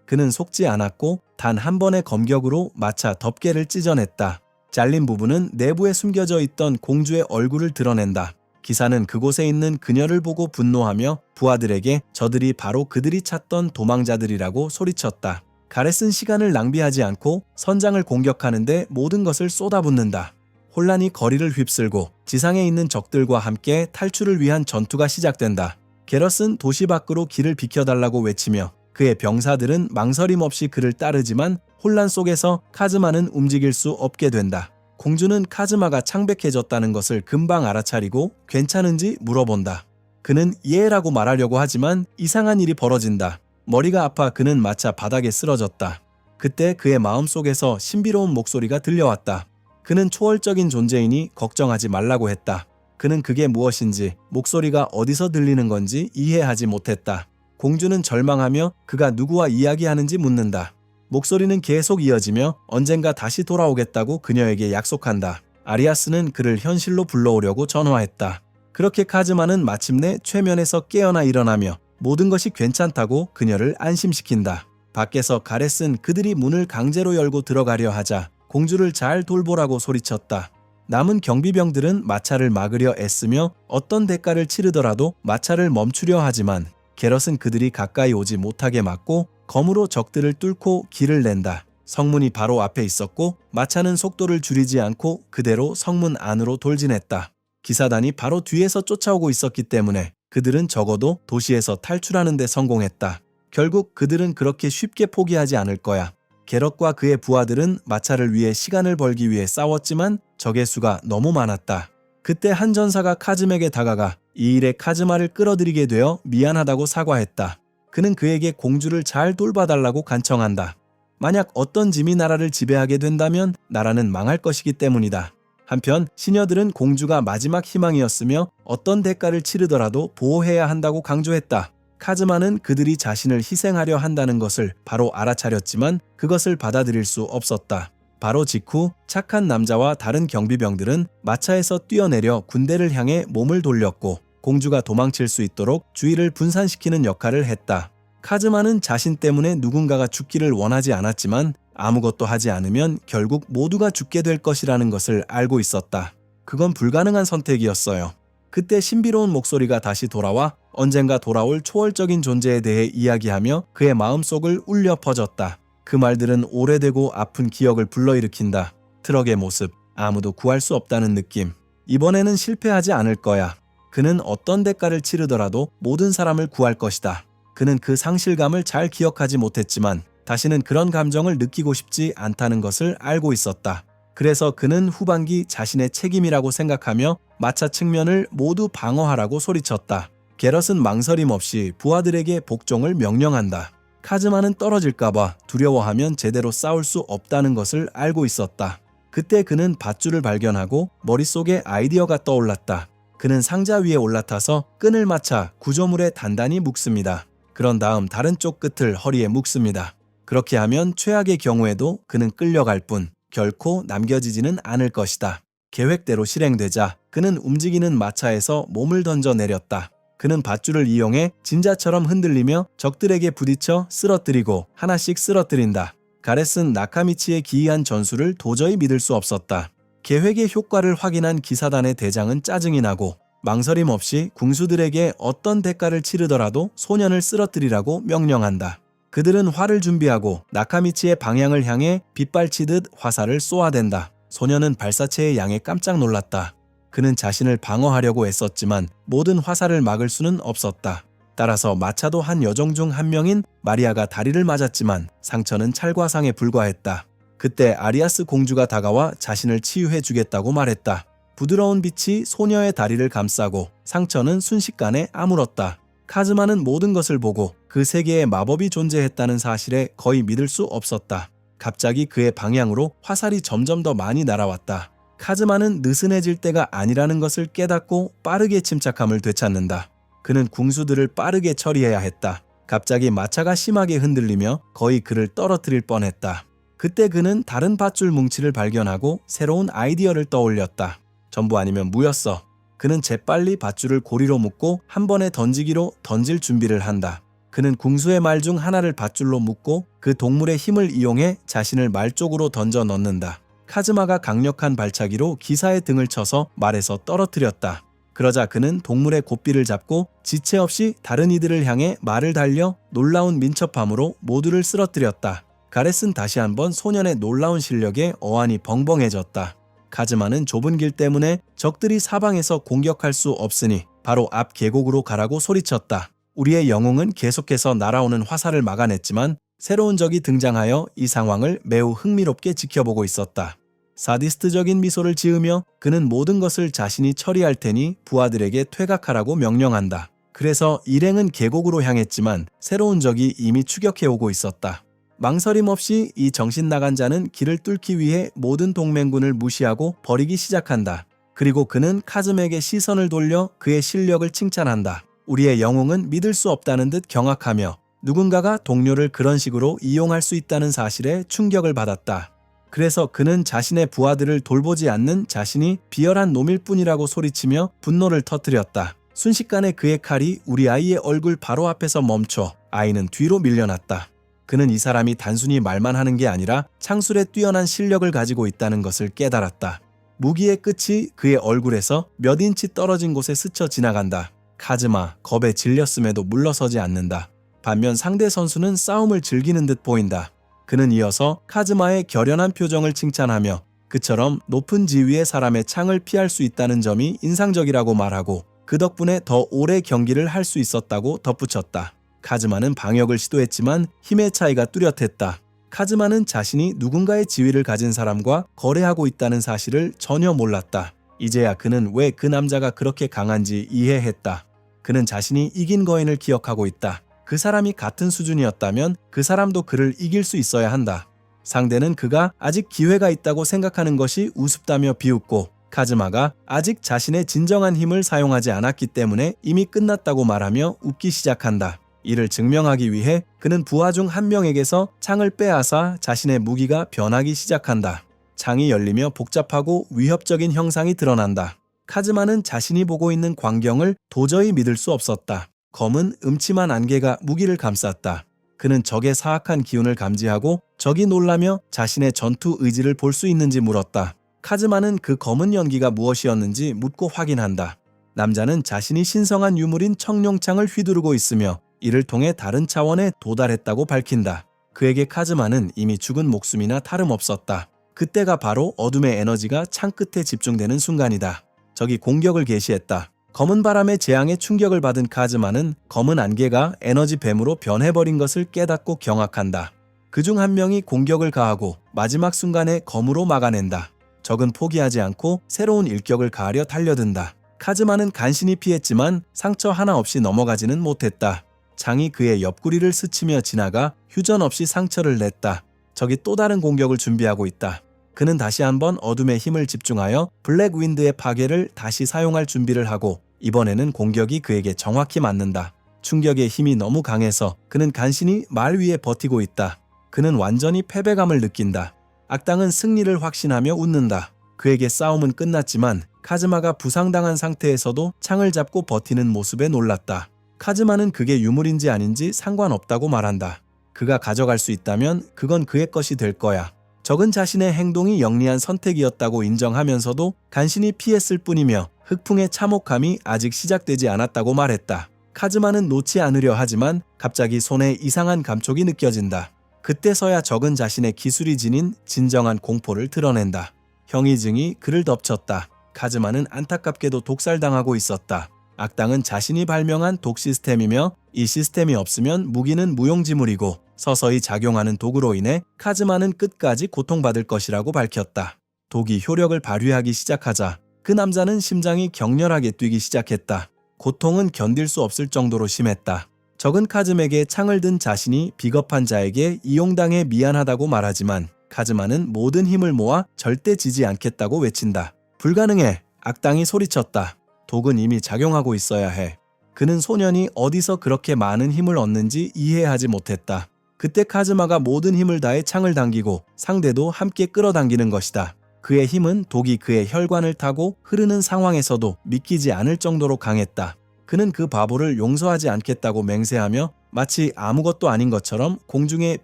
그는 속지 않았고 단 한 번의 검격으로 마차 덮개를 찢어냈다. 잘린 부분은 내부에 숨겨져 있던 공주의 얼굴을 드러낸다. 기사는 그곳에 있는 그녀를 보고 분노하며 부하들에게 저들이 바로 그들이 찾던 도망자들이라고 소리쳤다. 가렛은 시간을 낭비하지 않고 선장을 공격하는데 모든 것을 쏟아붓는다. 혼란이 거리를 휩쓸고 지상에 있는 적들과 함께 탈출을 위한 전투가 시작된다. 게럿은 도시 밖으로 길을 비켜달라고 외치며 그의 병사들은 망설임 없이 그를 따르지만 혼란 속에서 카즈마는 움직일 수 없게 된다. 공주는 카즈마가 창백해졌다는 것을 금방 알아차리고 괜찮은지 물어본다. 그는 예라고 말하려고 하지만 이상한 일이 벌어진다. 머리가 아파 그는 마차 바닥에 쓰러졌다. 그때 그의 마음속에서 신비로운 목소리가 들려왔다. 그는 초월적인 존재이니 걱정하지 말라고 했다. 그는 그게 무엇인지, 목소리가 어디서 들리는 건지 이해하지 못했다. 공주는 절망하며 그가 누구와 이야기하는지 묻는다. 목소리는 계속 이어지며 언젠가 다시 돌아오겠다고 그녀에게 약속한다. 아리아스는 그를 현실로 불러오려고 전화했다. 그렇게 카즈마는 마침내 최면에서 깨어나 일어나며 모든 것이 괜찮다고 그녀를 안심시킨다. 밖에서 가렛은 그들이 문을 강제로 열고 들어가려 하자 공주를 잘 돌보라고 소리쳤다. 남은 경비병들은 마차를 막으려 애쓰며 어떤 대가를 치르더라도 마차를 멈추려 하지만 게럿은 그들이 가까이 오지 못하게 막고 검으로 적들을 뚫고 길을 낸다. 성문이 바로 앞에 있었고 마차는 속도를 줄이지 않고 그대로 성문 안으로 돌진했다. 기사단이 바로 뒤에서 쫓아오고 있었기 때문에 그들은 적어도 도시에서 탈출하는 데 성공했다. 결국 그들은 그렇게 쉽게 포기하지 않을 거야. 게럿과 그의 부하들은 마차를 위해 시간을 벌기 위해 싸웠지만 적의 수가 너무 많았다. 그때 한 전사가 카즈맥에 다가가 이 일에 카즈마를 끌어들이게 되어 미안하다고 사과했다. 그는 그에게 공주를 잘 돌봐달라고 간청한다. 만약 어떤 짐이 나라를 지배하게 된다면 나라는 망할 것이기 때문이다. 한편 시녀들은 공주가 마지막 희망이었으며 어떤 대가를 치르더라도 보호해야 한다고 강조했다. 카즈마는 그들이 자신을 희생하려 한다는 것을 바로 알아차렸지만 그것을 받아들일 수 없었다. 바로 직후 착한 남자와 다른 경비병들은 마차에서 뛰어내려 군대를 향해 몸을 돌렸고 공주가 도망칠 수 있도록 주의를 분산시키는 역할을 했다. 카즈마는 자신 때문에 누군가가 죽기를 원하지 않았지만 아무것도 하지 않으면 결국 모두가 죽게 될 것이라는 것을 알고 있었다. 그건 불가능한 선택이었어요. 그때 신비로운 목소리가 다시 돌아와 언젠가 돌아올 초월적인 존재에 대해 이야기하며 그의 마음속을 울려 퍼졌다. 그 말들은 오래되고 아픈 기억을 불러일으킨다. 트럭의 모습, 아무도 구할 수 없다는 느낌. 이번에는 실패하지 않을 거야. 그는 어떤 대가를 치르더라도 모든 사람을 구할 것이다. 그는 그 상실감을 잘 기억하지 못했지만 다시는 그런 감정을 느끼고 싶지 않다는 것을 알고 있었다. 그래서 그는 후반기 자신의 책임이라고 생각하며 마차 측면을 모두 방어하라고 소리쳤다. 게럿은 망설임 없이 부하들에게 복종을 명령한다. 카즈마는 떨어질까봐 두려워하면 제대로 싸울 수 없다는 것을 알고 있었다. 그때 그는 밧줄을 발견하고 머릿속에 아이디어가 떠올랐다. 그는 상자 위에 올라타서 끈을 맞춰 구조물에 단단히 묶습니다. 그런 다음 다른 쪽 끝을 허리에 묶습니다. 그렇게 하면 최악의 경우에도 그는 끌려갈 뿐 결코 남겨지지는 않을 것이다. 계획대로 실행되자 그는 움직이는 마차에서 몸을 던져 내렸다. 그는 밧줄을 이용해 진자처럼 흔들리며 적들에게 부딪혀 쓰러뜨리고 하나씩 쓰러뜨린다. 가렛은 나카미치의 기이한 전술을 도저히 믿을 수 없었다. 계획의 효과를 확인한 기사단의 대장은 짜증이 나고 망설임 없이 궁수들에게 어떤 대가를 치르더라도 소년을 쓰러뜨리라고 명령한다. 그들은 활을 준비하고 나카미치의 방향을 향해 빗발치듯 화살을 쏘아댄다. 소녀는 발사체의 양에 깜짝 놀랐다. 그는 자신을 방어하려고 애썼지만 모든 화살을 막을 수는 없었다. 따라서 마차도 한 여종 중 한 명인 마리아가 다리를 맞았지만 상처는 찰과상에 불과했다. 그때 아리아스 공주가 다가와 자신을 치유해 주겠다고 말했다. 부드러운 빛이 소녀의 다리를 감싸고 상처는 순식간에 아물었다. 카즈마는 모든 것을 보고 그 세계에 마법이 존재했다는 사실에 거의 믿을 수 없었다. 갑자기 그의 방향으로 화살이 점점 더 많이 날아왔다. 카즈마는 느슨해질 때가 아니라는 것을 깨닫고 빠르게 침착함을 되찾는다. 그는 궁수들을 빠르게 처리해야 했다. 갑자기 마차가 심하게 흔들리며 거의 그를 떨어뜨릴 뻔했다. 그때 그는 다른 밧줄 뭉치를 발견하고 새로운 아이디어를 떠올렸다. 전부 아니면 무였어. 그는 재빨리 밧줄을 고리로 묶고 한 번에 던지기로 던질 준비를 한다. 그는 궁수의 말 중 하나를 밧줄로 묶고 그 동물의 힘을 이용해 자신을 말 쪽으로 던져 넣는다. 카즈마가 강력한 발차기로 기사의 등을 쳐서 말에서 떨어뜨렸다. 그러자 그는 동물의 고삐를 잡고 지체 없이 다른 이들을 향해 말을 달려 놀라운 민첩함으로 모두를 쓰러뜨렸다. 가렛은 다시 한번 소년의 놀라운 실력에 어안이 벙벙해졌다. 카즈마는 좁은 길 때문에 적들이 사방에서 공격할 수 없으니 바로 앞 계곡으로 가라고 소리쳤다. 우리의 영웅은 계속해서 날아오는 화살을 막아냈지만 새로운 적이 등장하여 이 상황을 매우 흥미롭게 지켜보고 있었다. 사디스트적인 미소를 지으며 그는 모든 것을 자신이 처리할 테니 부하들에게 퇴각하라고 명령한다. 그래서 일행은 계곡으로 향했지만 새로운 적이 이미 추격해오고 있었다. 망설임 없이 이 정신 나간 자는 길을 뚫기 위해 모든 동맹군을 무시하고 버리기 시작한다. 그리고 그는 카즈마에게 시선을 돌려 그의 실력을 칭찬한다. 우리의 영웅은 믿을 수 없다는 듯 경악하며 누군가가 동료를 그런 식으로 이용할 수 있다는 사실에 충격을 받았다. 그래서 그는 자신의 부하들을 돌보지 않는 자신이 비열한 놈일 뿐이라고 소리치며 분노를 터뜨렸다. 순식간에 그의 칼이 우리 아이의 얼굴 바로 앞에서 멈춰 아이는 뒤로 밀려났다. 그는 이 사람이 단순히 말만 하는 게 아니라 창술에 뛰어난 실력을 가지고 있다는 것을 깨달았다. 무기의 끝이 그의 얼굴에서 몇 인치 떨어진 곳에 스쳐 지나간다. 카즈마, 겁에 질렸음에도 물러서지 않는다. 반면 상대 선수는 싸움을 즐기는 듯 보인다. 그는 이어서 카즈마의 결연한 표정을 칭찬하며 그처럼 높은 지위의 사람의 창을 피할 수 있다는 점이 인상적이라고 말하고 그 덕분에 더 오래 경기를 할 수 있었다고 덧붙였다. 카즈마는 방역을 시도했지만 힘의 차이가 뚜렷했다. 카즈마는 자신이 누군가의 지위를 가진 사람과 거래하고 있다는 사실을 전혀 몰랐다. 이제야 그는 왜 그 남자가 그렇게 강한지 이해했다. 그는 자신이 이긴 거인을 기억하고 있다. 그 사람이 같은 수준이었다면 그 사람도 그를 이길 수 있어야 한다. 상대는 그가 아직 기회가 있다고 생각하는 것이 우습다며 비웃고 카즈마가 아직 자신의 진정한 힘을 사용하지 않았기 때문에 이미 끝났다고 말하며 웃기 시작한다. 이를 증명하기 위해 그는 부하 중 한 명에게서 창을 빼앗아 자신의 무기가 변하기 시작한다. 창이 열리며 복잡하고 위협적인 형상이 드러난다. 카즈마는 자신이 보고 있는 광경을 도저히 믿을 수 없었다. 검은 음침한 안개가 무기를 감쌌다. 그는 적의 사악한 기운을 감지하고 적이 놀라며 자신의 전투 의지를 볼 수 있는지 물었다. 카즈마는 그 검은 연기가 무엇이었는지 묻고 확인한다. 남자는 자신이 신성한 유물인 청룡창을 휘두르고 있으며 이를 통해 다른 차원에 도달했다고 밝힌다. 그에게 카즈마는 이미 죽은 목숨이나 다름없었다. 그때가 바로 어둠의 에너지가 창 끝에 집중되는 순간이다. 적이 공격을 개시했다. 검은 바람의 재앙에 충격을 받은 카즈마는 검은 안개가 에너지 뱀으로 변해버린 것을 깨닫고 경악한다. 그중 한 명이 공격을 가하고 마지막 순간에 검으로 막아낸다. 적은 포기하지 않고 새로운 일격을 가하려 달려든다. 카즈마는 간신히 피했지만 상처 하나 없이 넘어가지는 못했다. 창이 그의 옆구리를 스치며 지나가 휴전 없이 상처를 냈다. 적이 또 다른 공격을 준비하고 있다. 그는 다시 한번 어둠의 힘을 집중하여 블랙 윈드의 파괴를 다시 사용할 준비를 하고 이번에는 공격이 그에게 정확히 맞는다. 충격의 힘이 너무 강해서 그는 간신히 말 위에 버티고 있다. 그는 완전히 패배감을 느낀다. 악당은 승리를 확신하며 웃는다. 그에게 싸움은 끝났지만 카즈마가 부상당한 상태에서도 창을 잡고 버티는 모습에 놀랐다. 카즈마는 그게 유물인지 아닌지 상관없다고 말한다. 그가 가져갈 수 있다면 그건 그의 것이 될 거야. 적은 자신의 행동이 영리한 선택이었다고 인정하면서도 간신히 피했을 뿐이며 흑풍의 참혹함이 아직 시작되지 않았다고 말했다. 카즈마는 놓지 않으려 하지만 갑자기 손에 이상한 감촉이 느껴진다. 그때서야 적은 자신의 기술이 지닌 진정한 공포를 드러낸다. 형이증이 그를 덮쳤다. 카즈마는 안타깝게도 독살당하고 있었다. 악당은 자신이 발명한 독 시스템이며 이 시스템이 없으면 무기는 무용지물이고 서서히 작용하는 독으로 인해 카즈마는 끝까지 고통받을 것이라고 밝혔다. 독이 효력을 발휘하기 시작하자 그 남자는 심장이 격렬하게 뛰기 시작했다. 고통은 견딜 수 없을 정도로 심했다. 적은 카즈마에게 창을 든 자신이 비겁한 자에게 이용당해 미안하다고 말하지만 카즈마는 모든 힘을 모아 절대 지지 않겠다고 외친다. 불가능해! 악당이 소리쳤다. 독은 이미 작용하고 있어야 해. 그는 소년이 어디서 그렇게 많은 힘을 얻는지 이해하지 못했다. 그때 카즈마가 모든 힘을 다해 창을 당기고 상대도 함께 끌어당기는 것이다. 그의 힘은 독이 그의 혈관을 타고 흐르는 상황에서도 믿기지 않을 정도로 강했다. 그는 그 바보를 용서하지 않겠다고 맹세하며 마치 아무것도 아닌 것처럼 공중에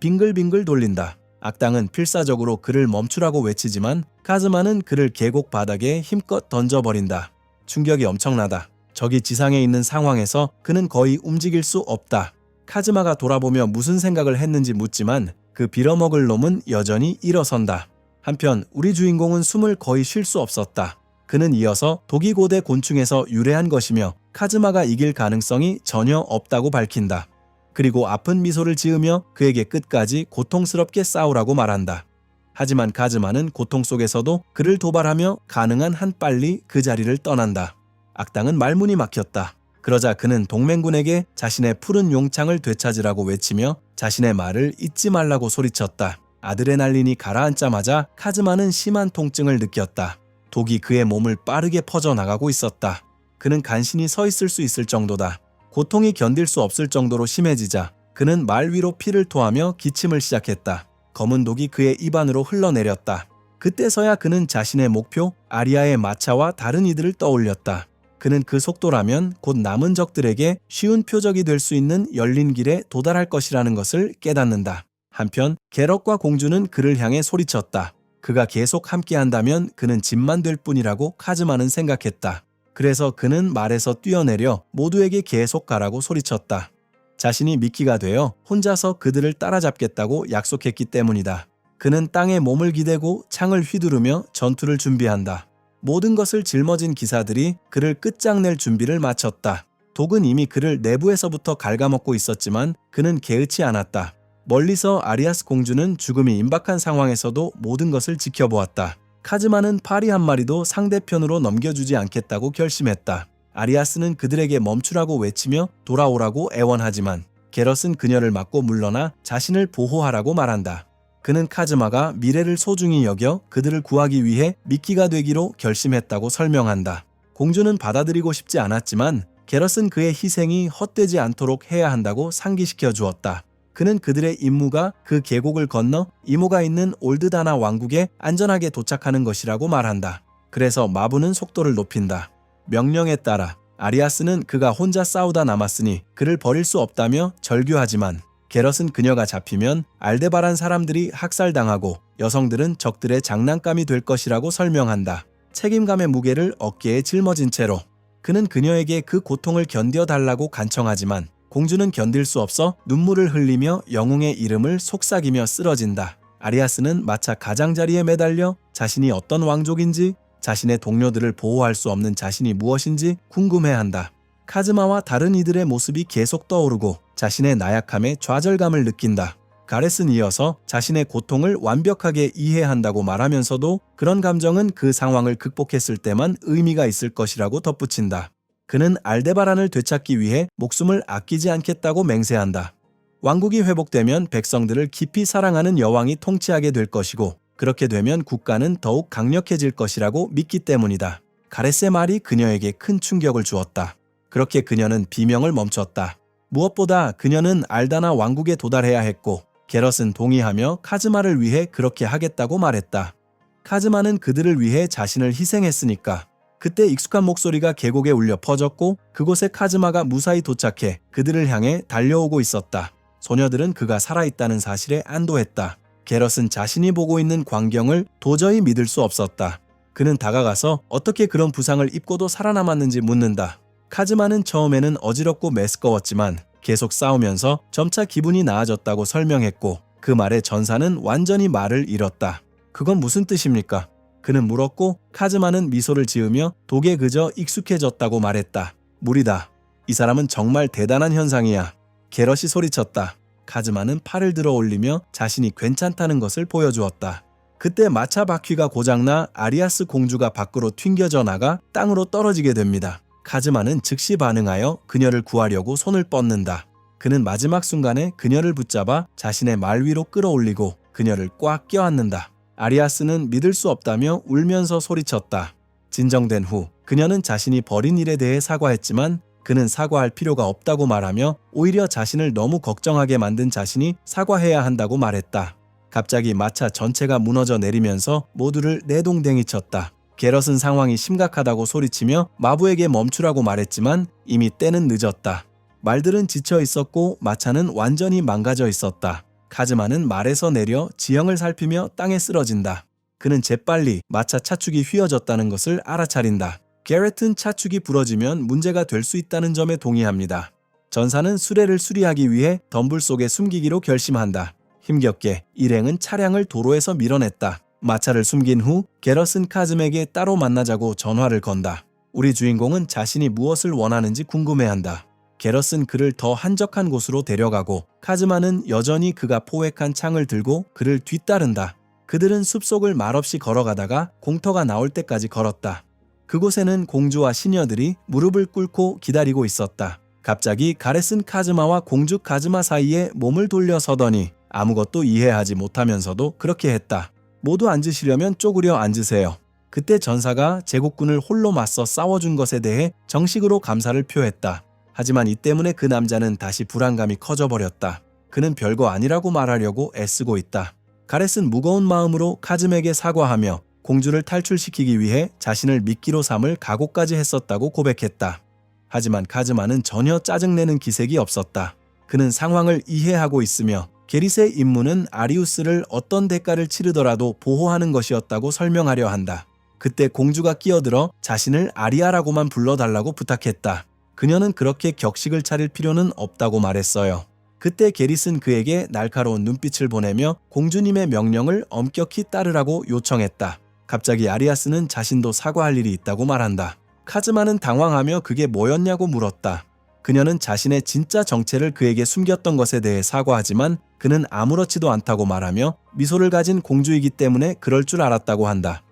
빙글빙글 돌린다. 악당은 필사적으로 그를 멈추라고 외치지만 카즈마는 그를 계곡 바닥에 힘껏 던져버린다. 충격이 엄청나다. 적이 지상에 있는 상황에서 그는 거의 움직일 수 없다. 카즈마가 돌아보며 무슨 생각을 했는지 묻지만 그 빌어먹을 놈은 여전히 일어선다. 한편 우리 주인공은 숨을 거의 쉴 수 없었다. 그는 이어서 독이 고대 곤충에서 유래한 것이며 카즈마가 이길 가능성이 전혀 없다고 밝힌다. 그리고 아픈 미소를 지으며 그에게 끝까지 고통스럽게 싸우라고 말한다. 하지만 카즈마는 고통 속에서도 그를 도발하며 가능한 한 빨리 그 자리를 떠난다. 악당은 말문이 막혔다. 그러자 그는 동맹군에게 자신의 푸른 용창을 되찾으라고 외치며 자신의 말을 잊지 말라고 소리쳤다. 아드레날린이 가라앉자마자 카즈마는 심한 통증을 느꼈다. 독이 그의 몸을 빠르게 퍼져나가고 있었다. 그는 간신히 서 있을 수 있을 정도다. 고통이 견딜 수 없을 정도로 심해지자 그는 말 위로 피를 토하며 기침을 시작했다. 검은 독이 그의 입안으로 흘러내렸다. 그때서야 그는 자신의 목표 아리아의 마차와 다른 이들을 떠올렸다. 그는 그 속도라면 곧 남은 적들에게 쉬운 표적이 될 수 있는 열린 길에 도달할 것이라는 것을 깨닫는다. 한편 게럿과 공주는 그를 향해 소리쳤다. 그가 계속 함께한다면 그는 짐만 될 뿐이라고 카즈마는 생각했다. 그래서 그는 말에서 뛰어내려 모두에게 계속 가라고 소리쳤다. 자신이 미끼가 되어 혼자서 그들을 따라잡겠다고 약속했기 때문이다. 그는 땅에 몸을 기대고 창을 휘두르며 전투를 준비한다. 모든 것을 짊어진 기사들이 그를 끝장낼 준비를 마쳤다. 독은 이미 그를 내부에서부터 갉아먹고 있었지만 그는 개의치 않았다. 멀리서 아리아스 공주는 죽음이 임박한 상황에서도 모든 것을 지켜보았다. 카즈마는 파리 한 마리도 상대편으로 넘겨주지 않겠다고 결심했다. 아리아스는 그들에게 멈추라고 외치며 돌아오라고 애원하지만 게럿은 그녀를 맞고 물러나 자신을 보호하라고 말한다. 그는 카즈마가 미래를 소중히 여겨 그들을 구하기 위해 미끼가 되기로 결심했다고 설명한다. 공주는 받아들이고 싶지 않았지만 게럿은 그의 희생이 헛되지 않도록 해야 한다고 상기시켜 주었다. 그는 그들의 임무가 그 계곡을 건너 이모가 있는 올드다나 왕국에 안전하게 도착하는 것이라고 말한다. 그래서 마부는 속도를 높인다. 명령에 따라 아리아스는 그가 혼자 싸우다 남았으니 그를 버릴 수 없다며 절규하지만 게럿은 그녀가 잡히면 알데바란 사람들이 학살당하고 여성들은 적들의 장난감이 될 것이라고 설명한다. 책임감의 무게를 어깨에 짊어진 채로 그는 그녀에게 그 고통을 견뎌달라고 간청하지만 공주는 견딜 수 없어 눈물을 흘리며 영웅의 이름을 속삭이며 쓰러진다. 아리아스는 마차 가장자리에 매달려 자신이 어떤 왕족인지 자신의 동료들을 보호할 수 없는 자신이 무엇인지 궁금해한다. 카즈마와 다른 이들의 모습이 계속 떠오르고 자신의 나약함에 좌절감을 느낀다. 가렛은 이어서 자신의 고통을 완벽하게 이해한다고 말하면서도 그런 감정은 그 상황을 극복했을 때만 의미가 있을 것이라고 덧붙인다. 그는 알데바란을 되찾기 위해 목숨을 아끼지 않겠다고 맹세한다. 왕국이 회복되면 백성들을 깊이 사랑하는 여왕이 통치하게 될 것이고 그렇게 되면 국가는 더욱 강력해질 것이라고 믿기 때문이다. 가렛의 말이 그녀에게 큰 충격을 주었다. 그렇게 그녀는 비명을 멈췄다. 무엇보다 그녀는 알다나 왕국에 도달해야 했고 게럿은 동의하며 카즈마를 위해 그렇게 하겠다고 말했다. 카즈마는 그들을 위해 자신을 희생했으니까. 그때 익숙한 목소리가 계곡에 울려 퍼졌고 그곳에 카즈마가 무사히 도착해 그들을 향해 달려오고 있었다. 소녀들은 그가 살아있다는 사실에 안도했다. 게럿은 자신이 보고 있는 광경을 도저히 믿을 수 없었다. 그는 다가가서 어떻게 그런 부상을 입고도 살아남았는지 묻는다. 카즈마는 처음에는 어지럽고 메스꺼웠지만 계속 싸우면서 점차 기분이 나아졌다고 설명했고 그 말에 전사는 완전히 말을 잃었다. 그건 무슨 뜻입니까? 그는 물었고 카즈마는 미소를 지으며 독에 그저 익숙해졌다고 말했다. 무리다. 이 사람은 정말 대단한 현상이야. 게럿이 소리쳤다. 카즈마는 팔을 들어 올리며 자신이 괜찮다는 것을 보여주었다. 그때 마차 바퀴가 고장나 아리아스 공주가 밖으로 튕겨져 나가 땅으로 떨어지게 됩니다. 카즈마는 즉시 반응하여 그녀를 구하려고 손을 뻗는다. 그는 마지막 순간에 그녀를 붙잡아 자신의 말 위로 끌어올리고 그녀를 꽉 껴안는다. 아리아스는 믿을 수 없다며 울면서 소리쳤다. 진정된 후 그녀는 자신이 벌인 일에 대해 사과했지만 그는 사과할 필요가 없다고 말하며 오히려 자신을 너무 걱정하게 만든 자신이 사과해야 한다고 말했다. 갑자기 마차 전체가 무너져 내리면서 모두를 내동댕이쳤다. 게럿은 상황이 심각하다고 소리치며 마부에게 멈추라고 말했지만 이미 때는 늦었다. 말들은 지쳐 있었고 마차는 완전히 망가져 있었다. 카즈마는 말에서 내려 지형을 살피며 땅에 쓰러진다. 그는 재빨리 마차 차축이 휘어졌다는 것을 알아차린다. 게렛은 차축이 부러지면 문제가 될 수 있다는 점에 동의합니다. 전사는 수레를 수리하기 위해 덤불 속에 숨기기로 결심한다. 힘겹게 일행은 차량을 도로에서 밀어냈다. 마차를 숨긴 후 게럿은 카즘에게 따로 만나자고 전화를 건다. 우리 주인공은 자신이 무엇을 원하는지 궁금해한다. 게럿은 그를 더 한적한 곳으로 데려가고 카즈마는 여전히 그가 포획한 창을 들고 그를 뒤따른다. 그들은 숲속을 말없이 걸어가다가 공터가 나올 때까지 걸었다. 그곳에는 공주와 시녀들이 무릎을 꿇고 기다리고 있었다. 갑자기 가렛은 카즈마와 공주 카즈마 사이에 몸을 돌려 서더니 아무것도 이해하지 못하면서도 그렇게 했다. 모두 앉으시려면 쪼그려 앉으세요. 그때 전사가 제국군을 홀로 맞서 싸워준 것에 대해 정식으로 감사를 표했다. 하지만 이 때문에 그 남자는 다시 불안감이 커져버렸다. 그는 별거 아니라고 말하려고 애쓰고 있다. 가렛은 무거운 마음으로 카즘에게 사과하며 공주를 탈출시키기 위해 자신을 미끼로 삼을 각오까지 했었다고 고백했다. 하지만 카즈마는 전혀 짜증내는 기색이 없었다. 그는 상황을 이해하고 있으며 게릿의 임무는 아리우스를 어떤 대가를 치르더라도 보호하는 것이었다고 설명하려 한다. 그때 공주가 끼어들어 자신을 아리아라고만 불러달라고 부탁했다. 그녀는 그렇게 격식을 차릴 필요는 없다고 말했어요. 그때 게릿은 그에게 날카로운 눈빛을 보내며 공주님의 명령을 엄격히 따르라고 요청했다. 갑자기 아리아스는 자신도 사과할 일이 있다고 말한다. 카즈마는 당황하며 그게 뭐였냐고 물었다. 그녀는 자신의 진짜 정체를 그에게 숨겼던 것에 대해 사과하지만 그는 아무렇지도 않다고 말하며 미소를 가진 공주이기 때문에 그럴 줄 알았다고 한다.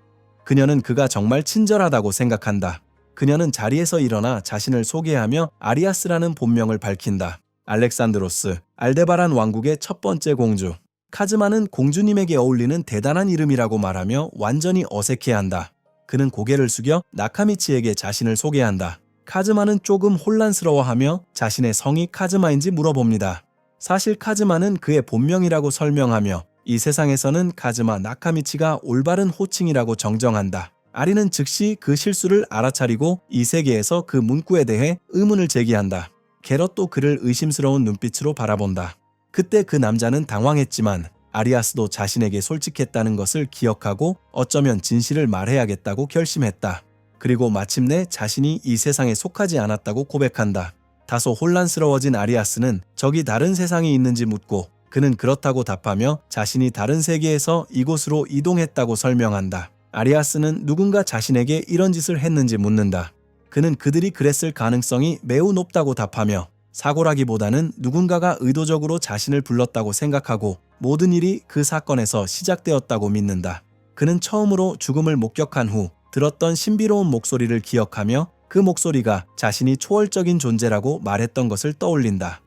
그녀는 그가 정말 친절하다고 생각한다. 그녀는 자리에서 일어나 자신을 소개하며 아리아스라는 본명을 밝힌다. 알렉산드로스, 알데바란 왕국의 첫 번째 공주. 카즈마는 공주님에게 어울리는 대단한 이름이라고 말하며 완전히 어색해한다. 그는 고개를 숙여 나카미치에게 자신을 소개한다. 카즈마는 조금 혼란스러워하며 자신의 성이 카즈마인지 물어봅니다. 사실 카즈마는 그의 본명이라고 설명하며 이 세상에서는 카즈마 나카미치가 올바른 호칭이라고 정정한다. 아리는 즉시 그 실수를 알아차리고 이 세계에서 그 문구에 대해 의문을 제기한다. 게럿도 그를 의심스러운 눈빛으로 바라본다. 그때 그 남자는 당황했지만 아리아스도 자신에게 솔직했다는 것을 기억하고 어쩌면 진실을 말해야겠다고 결심했다. 그리고 마침내 자신이 이 세상에 속하지 않았다고 고백한다. 다소 혼란스러워진 아리아스는 저기 다른 세상이 있는지 묻고 그는 그렇다고 답하며 자신이 다른 세계에서 이곳으로 이동했다고 설명한다. 아리아스는 누군가 자신에게 이런 짓을 했는지 묻는다. 그는 그들이 그랬을 가능성이 매우 높다고 답하며 사고라기보다는 누군가가 의도적으로 자신을 불렀다고 생각하고 모든 일이 그 사건에서 시작되었다고 믿는다. 그는 처음으로 죽음을 목격한 후 들었던 신비로운 목소리를 기억하며 그 목소리가 자신이 초월적인 존재라고 말했던 것을 떠올린다.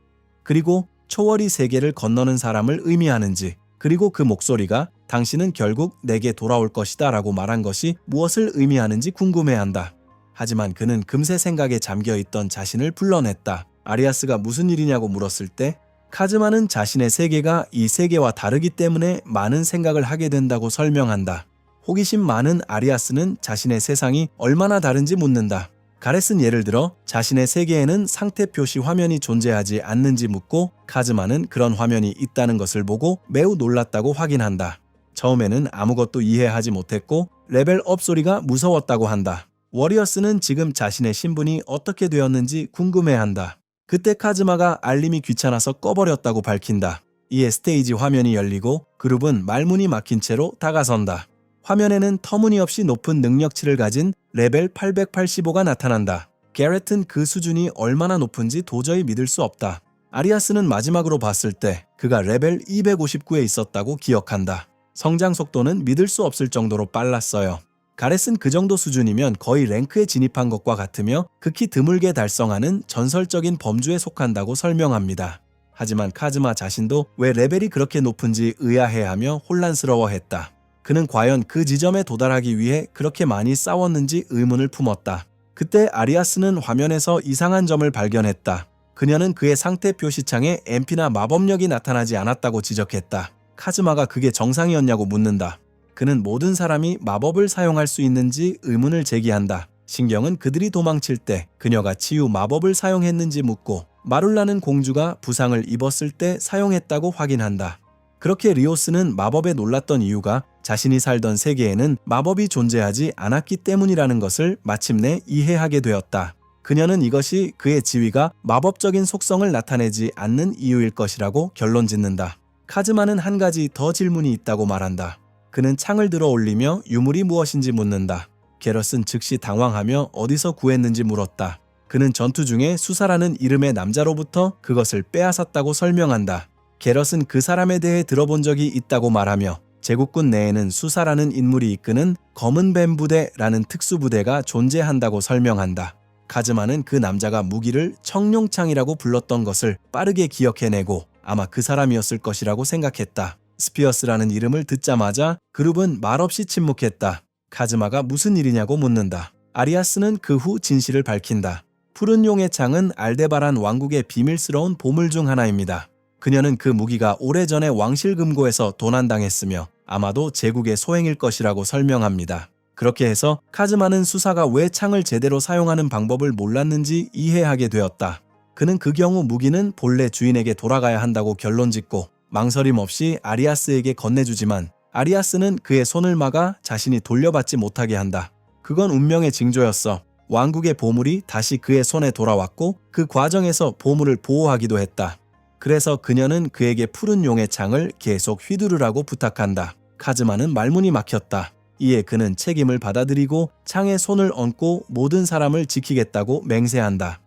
그리고 초월이 세계를 건너는 사람을 의미하는지, 그리고 그 목소리가 당신은 결국 내게 돌아올 것이다 라고 말한 것이 무엇을 의미하는지 궁금해한다. 하지만 그는 금세 생각에 잠겨있던 자신을 불러냈다. 아리아스가 무슨 일이냐고 물었을 때 카즈마는 자신의 세계가 이 세계와 다르기 때문에 많은 생각을 하게 된다고 설명한다. 호기심 많은 아리아스는 자신의 세상이 얼마나 다른지 묻는다. 가렛은 예를 들어 자신의 세계에는 상태 표시 화면이 존재하지 않는지 묻고 카즈마는 그런 화면이 있다는 것을 보고 매우 놀랐다고 확인한다. 처음에는 아무것도 이해하지 못했고 레벨업 소리가 무서웠다고 한다. 워리어스는 지금 자신의 신분이 어떻게 되었는지 궁금해한다. 그때 카즈마가 알림이 귀찮아서 꺼버렸다고 밝힌다. 이에 스테이지 화면이 열리고 그룹은 말문이 막힌 채로 다가선다. 화면에는 터무니없이 높은 능력치를 가진 레벨 885가 나타난다. 게렛은 그 수준이 얼마나 높은지 도저히 믿을 수 없다. 아리아스는 마지막으로 봤을 때 그가 레벨 259에 있었다고 기억한다. 성장 속도는 믿을 수 없을 정도로 빨랐어요. 가렛은 그 정도 수준이면 거의 랭크에 진입한 것과 같으며 극히 드물게 달성하는 전설적인 범주에 속한다고 설명합니다. 하지만 카즈마 자신도 왜 레벨이 그렇게 높은지 의아해하며 혼란스러워했다. 그는 과연 그 지점에 도달하기 위해 그렇게 많이 싸웠는지 의문을 품었다. 그때 아리아스는 화면에서 이상한 점을 발견했다. 그녀는 그의 상태 표시창에 MP나 마법력이 나타나지 않았다고 지적했다. 카즈마가 그게 정상이었냐고 묻는다. 그는 모든 사람이 마법을 사용할 수 있는지 의문을 제기한다. 신경은 그들이 도망칠 때 그녀가 치유 마법을 사용했는지 묻고 마룰라는 공주가 부상을 입었을 때 사용했다고 확인한다. 그렇게 리오스는 마법에 놀랐던 이유가 자신이 살던 세계에는 마법이 존재하지 않았기 때문이라는 것을 마침내 이해하게 되었다. 그녀는 이것이 그의 지위가 마법적인 속성을 나타내지 않는 이유일 것이라고 결론짓는다. 카즈마는 한 가지 더 질문이 있다고 말한다. 그는 창을 들어 올리며 유물이 무엇인지 묻는다. 게럿은 즉시 당황하며 어디서 구했는지 물었다. 그는 전투 중에 수사라는 이름의 남자로부터 그것을 빼앗았다고 설명한다. 게럿은 그 사람에 대해 들어본 적이 있다고 말하며 제국군 내에는 수사라는 인물이 이끄는 검은 뱀 부대라는 특수부대가 존재한다고 설명한다. 카즈마는 그 남자가 무기를 청룡창이라고 불렀던 것을 빠르게 기억해내고 아마 그 사람이었을 것이라고 생각했다. 스피어스라는 이름을 듣자마자 그룹은 말없이 침묵했다. 카즈마가 무슨 일이냐고 묻는다. 아리아스는 그 후 진실을 밝힌다. 푸른 용의 창은 알데바란 왕국의 비밀스러운 보물 중 하나입니다. 그녀는 그 무기가 오래전에 왕실금고에서 도난당했으며 아마도 제국의 소행일 것이라고 설명합니다. 그렇게 해서 카즈마는 수사가 왜 창을 제대로 사용하는 방법을 몰랐는지 이해하게 되었다. 그는 그 경우 무기는 본래 주인에게 돌아가야 한다고 결론짓고 망설임 없이 아리아스에게 건네주지만 아리아스는 그의 손을 막아 자신이 돌려받지 못하게 한다. 그건 운명의 징조였어. 왕국의 보물이 다시 그의 손에 돌아왔고 그 과정에서 보물을 보호하기도 했다. 그래서 그녀는 그에게 푸른 용의 창을 계속 휘두르라고 부탁한다. 카즈마는 말문이 막혔다. 이에 그는 책임을 받아들이고 창에 손을 얹고 모든 사람을 지키겠다고 맹세한다.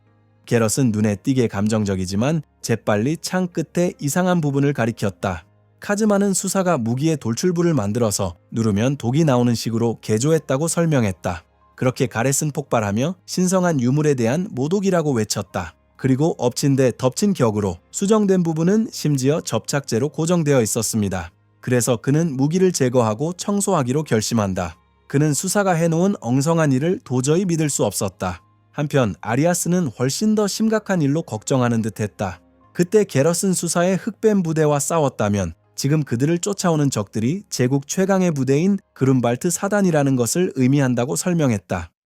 게럿은 눈에 띄게 감정적이지만 재빨리 창 끝에 이상한 부분을 가리켰다. 카즈마는 수사가 무기의 돌출부를 만들어서 누르면 독이 나오는 식으로 개조했다고 설명했다. 그렇게 가렛은 폭발하며 신성한 유물에 대한 모독이라고 외쳤다. 그리고 엎친 데 덮친 격으로 수정된 부분은 심지어 접착제로 고정되어 있었습니다. 그래서 그는 무기를 제거하고 청소하기로 결심한다. 그는 수사가 해놓은 엉성한 일을 도저히 믿을 수 없었다. 한편 아리아스는 훨씬 더 심각한 일로 걱정하는 듯했다. 그때 게럿은 수사의 흑뱀 부대와 싸웠다면 지금 그들을 쫓아오는 적들이 제국 최강의 부대인 그룬발트 사단이라는 것을 의미한다고 설명했다.